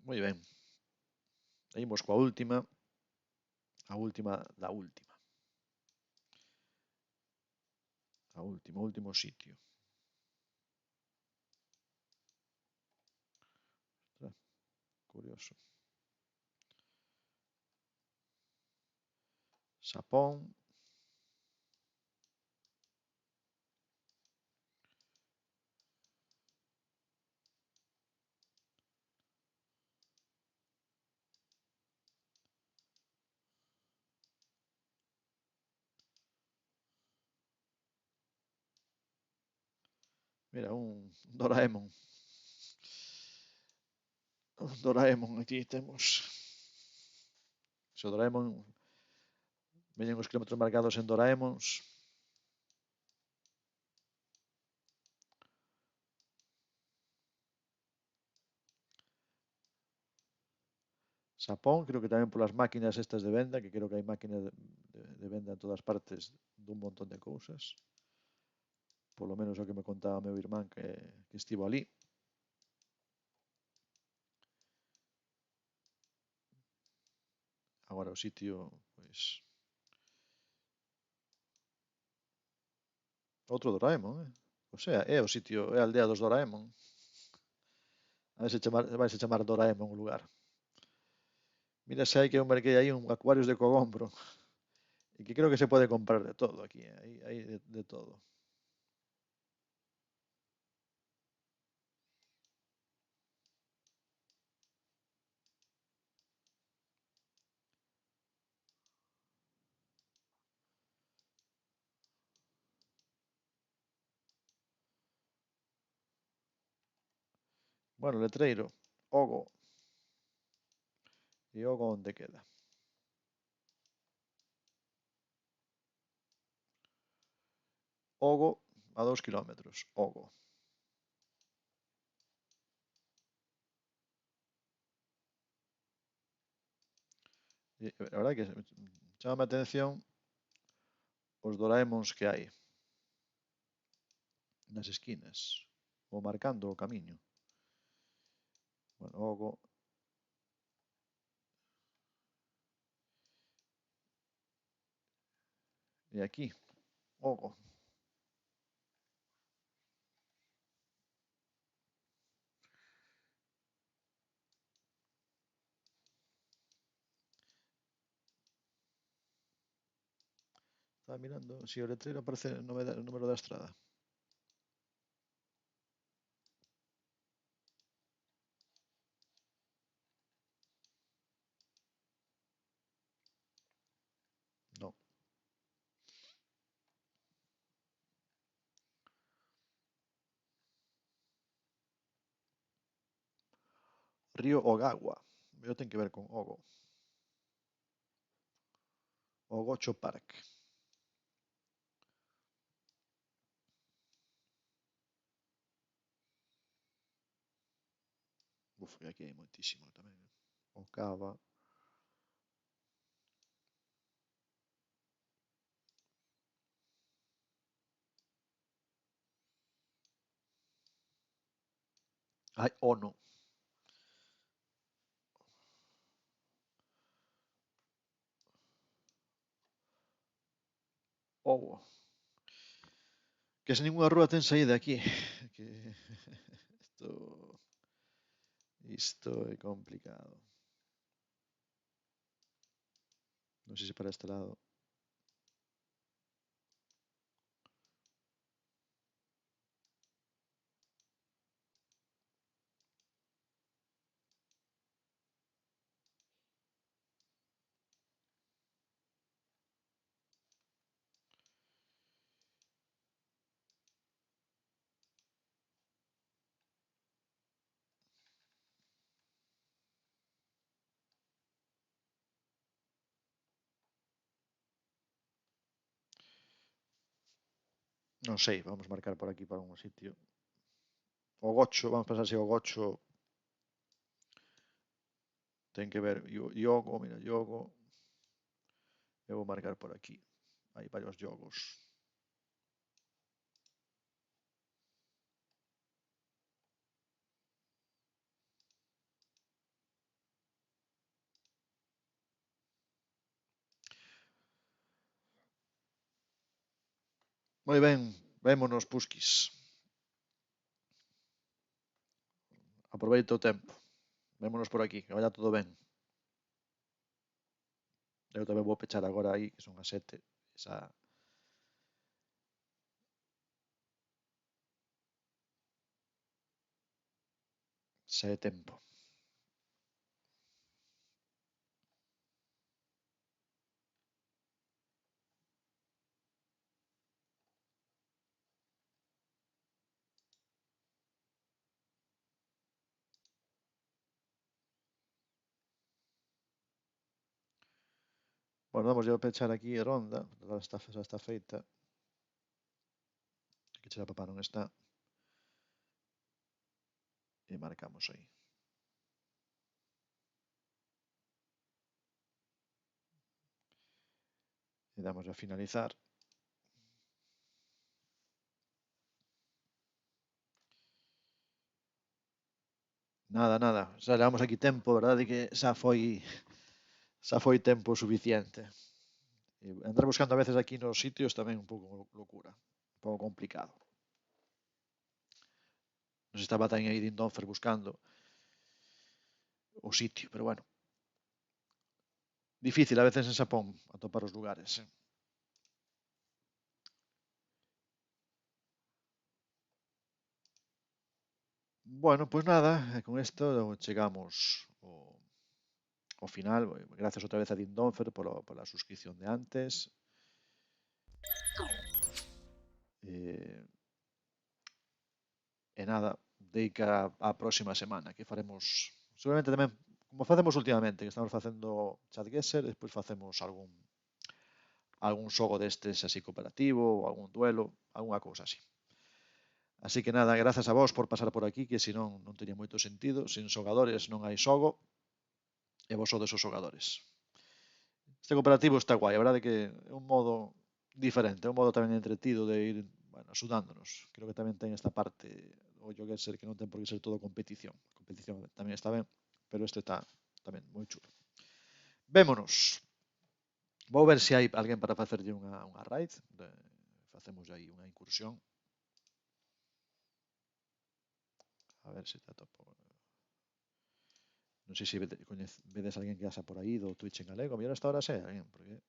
A: Moi ben. Imos coa última. A última da última. A última, o último sitio. Curioso. Xapón. Mira, un Doraemon. Un Doraemon aquí temos. Se o Doraemon veñen os kilómetros marcados en Doraemons. Xapón, creo que tamén polas máquinas estas de venda, que creo que hai máquinas de venda en todas partes dun montón de cousas. Polo menos o que me contaba meu irmán que estivo ali. Agora o sitio, pois... Outro Doraemon, eh? O sea, é o sitio, é a aldea dos Doraemon. A ver se vai se chamar Doraemon o lugar. Mira se hai que eu merquei aí un acuarios de cogombro. E que creo que se pode comprar de todo aquí, hai de todo. Bueno, letreiro, Ogo. E Ogo onde queda? Ogo a 2 kilómetros, Ogo. E a verdade que chama a atención os Doraemons que hai nas esquinas, ou marcando o camiño. Bueno, Ogo. E aquí, Ogo. Estaba mirando si o letreiro aparece o número da estrada. No. Río Ogawa. Eu ten que ver con Ogo. Ogocho Park. Uf, e aquí hai moitísimo tamén. Okava. Ai, Ono. Ogo. Que se ninguna rúa ten saída aquí. Que isto é complicado. Non sei se para este lado. Non sei, vamos marcar por aquí para un sitio. O gocho, vamos pensar se o gocho ten que ver yogo, mira, yogo. Eu vou marcar por aquí. Hai varios yogos. Moi ben, vémonos, Pusquis. Aproveita o tempo. Vémonos por aquí, que vaya todo ben. Eu tamén vou pechar agora aí, que son as 7. Esa... Xa é tempo. Bueno, vamos a pechar aquí a ronda, xa está feita. Aquí xa papá non está. E marcamos aí. E damos a finalizar. Nada, nada. Xa levamos aquí tempo, verdade que xa foi tempo suficiente. E andar buscando a veces aquí nos sitios tamén un pouco locura, un pouco complicado. Non se estaba tan aí Din Donfer buscando o sitio, pero bueno. Difícil a veces en Xapón atopar os lugares. Bueno, pois nada, con isto chegamos ao final. Gracias outra vez a Din Donfer pola suscripción de antes. E nada, dedica a próxima semana que faremos seguramente tamén como facemos últimamente, que estamos facendo Chatguesser, despois facemos algún xogo destes así cooperativo ou algún duelo, algunha cousa así. Así que nada, grazas a vos por pasar por aquí, que senón non tería moito sentido. Sin xogadores non hai xogo e vos sodes os xogadores. Este cooperativo está guai, a verdade que é un modo diferente, é un modo tamén entretido de ir, bueno, axudándonos. Creo que tamén ten esta parte o Jogueser que non ten por que ser todo competición. A competición tamén está ben, pero este está tamén moi chulo. Vémonos. Vou ver se hai alguén para facerlle unha raid. Facemos aí unha incursión. A ver se te atopo. Non sei se vedes alguén que asa por aí do Twitch en galego. A mellor hasta ahora sei alguén, porque...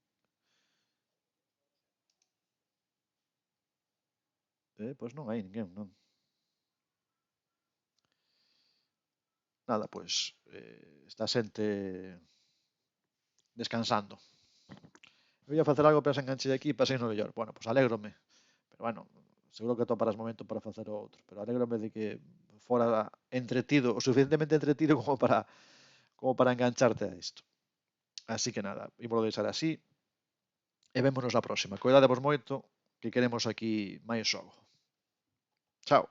A: pois non hai ninguén, non. Nada, pois está xente descansando. Eu ia facer algo, pero se enganche de aquí e pasei no mellor. Bueno, pois alégrome. Pero bueno, seguro que atoparás momento para facer o outro. Pero alégrome de que fora entretido, o suficientemente entretido como para engancharte a isto. Así que nada, ímolo deixar así. E vémonos a próxima. Cuidadevos moito, que queremos aquí máis xogo. Chao.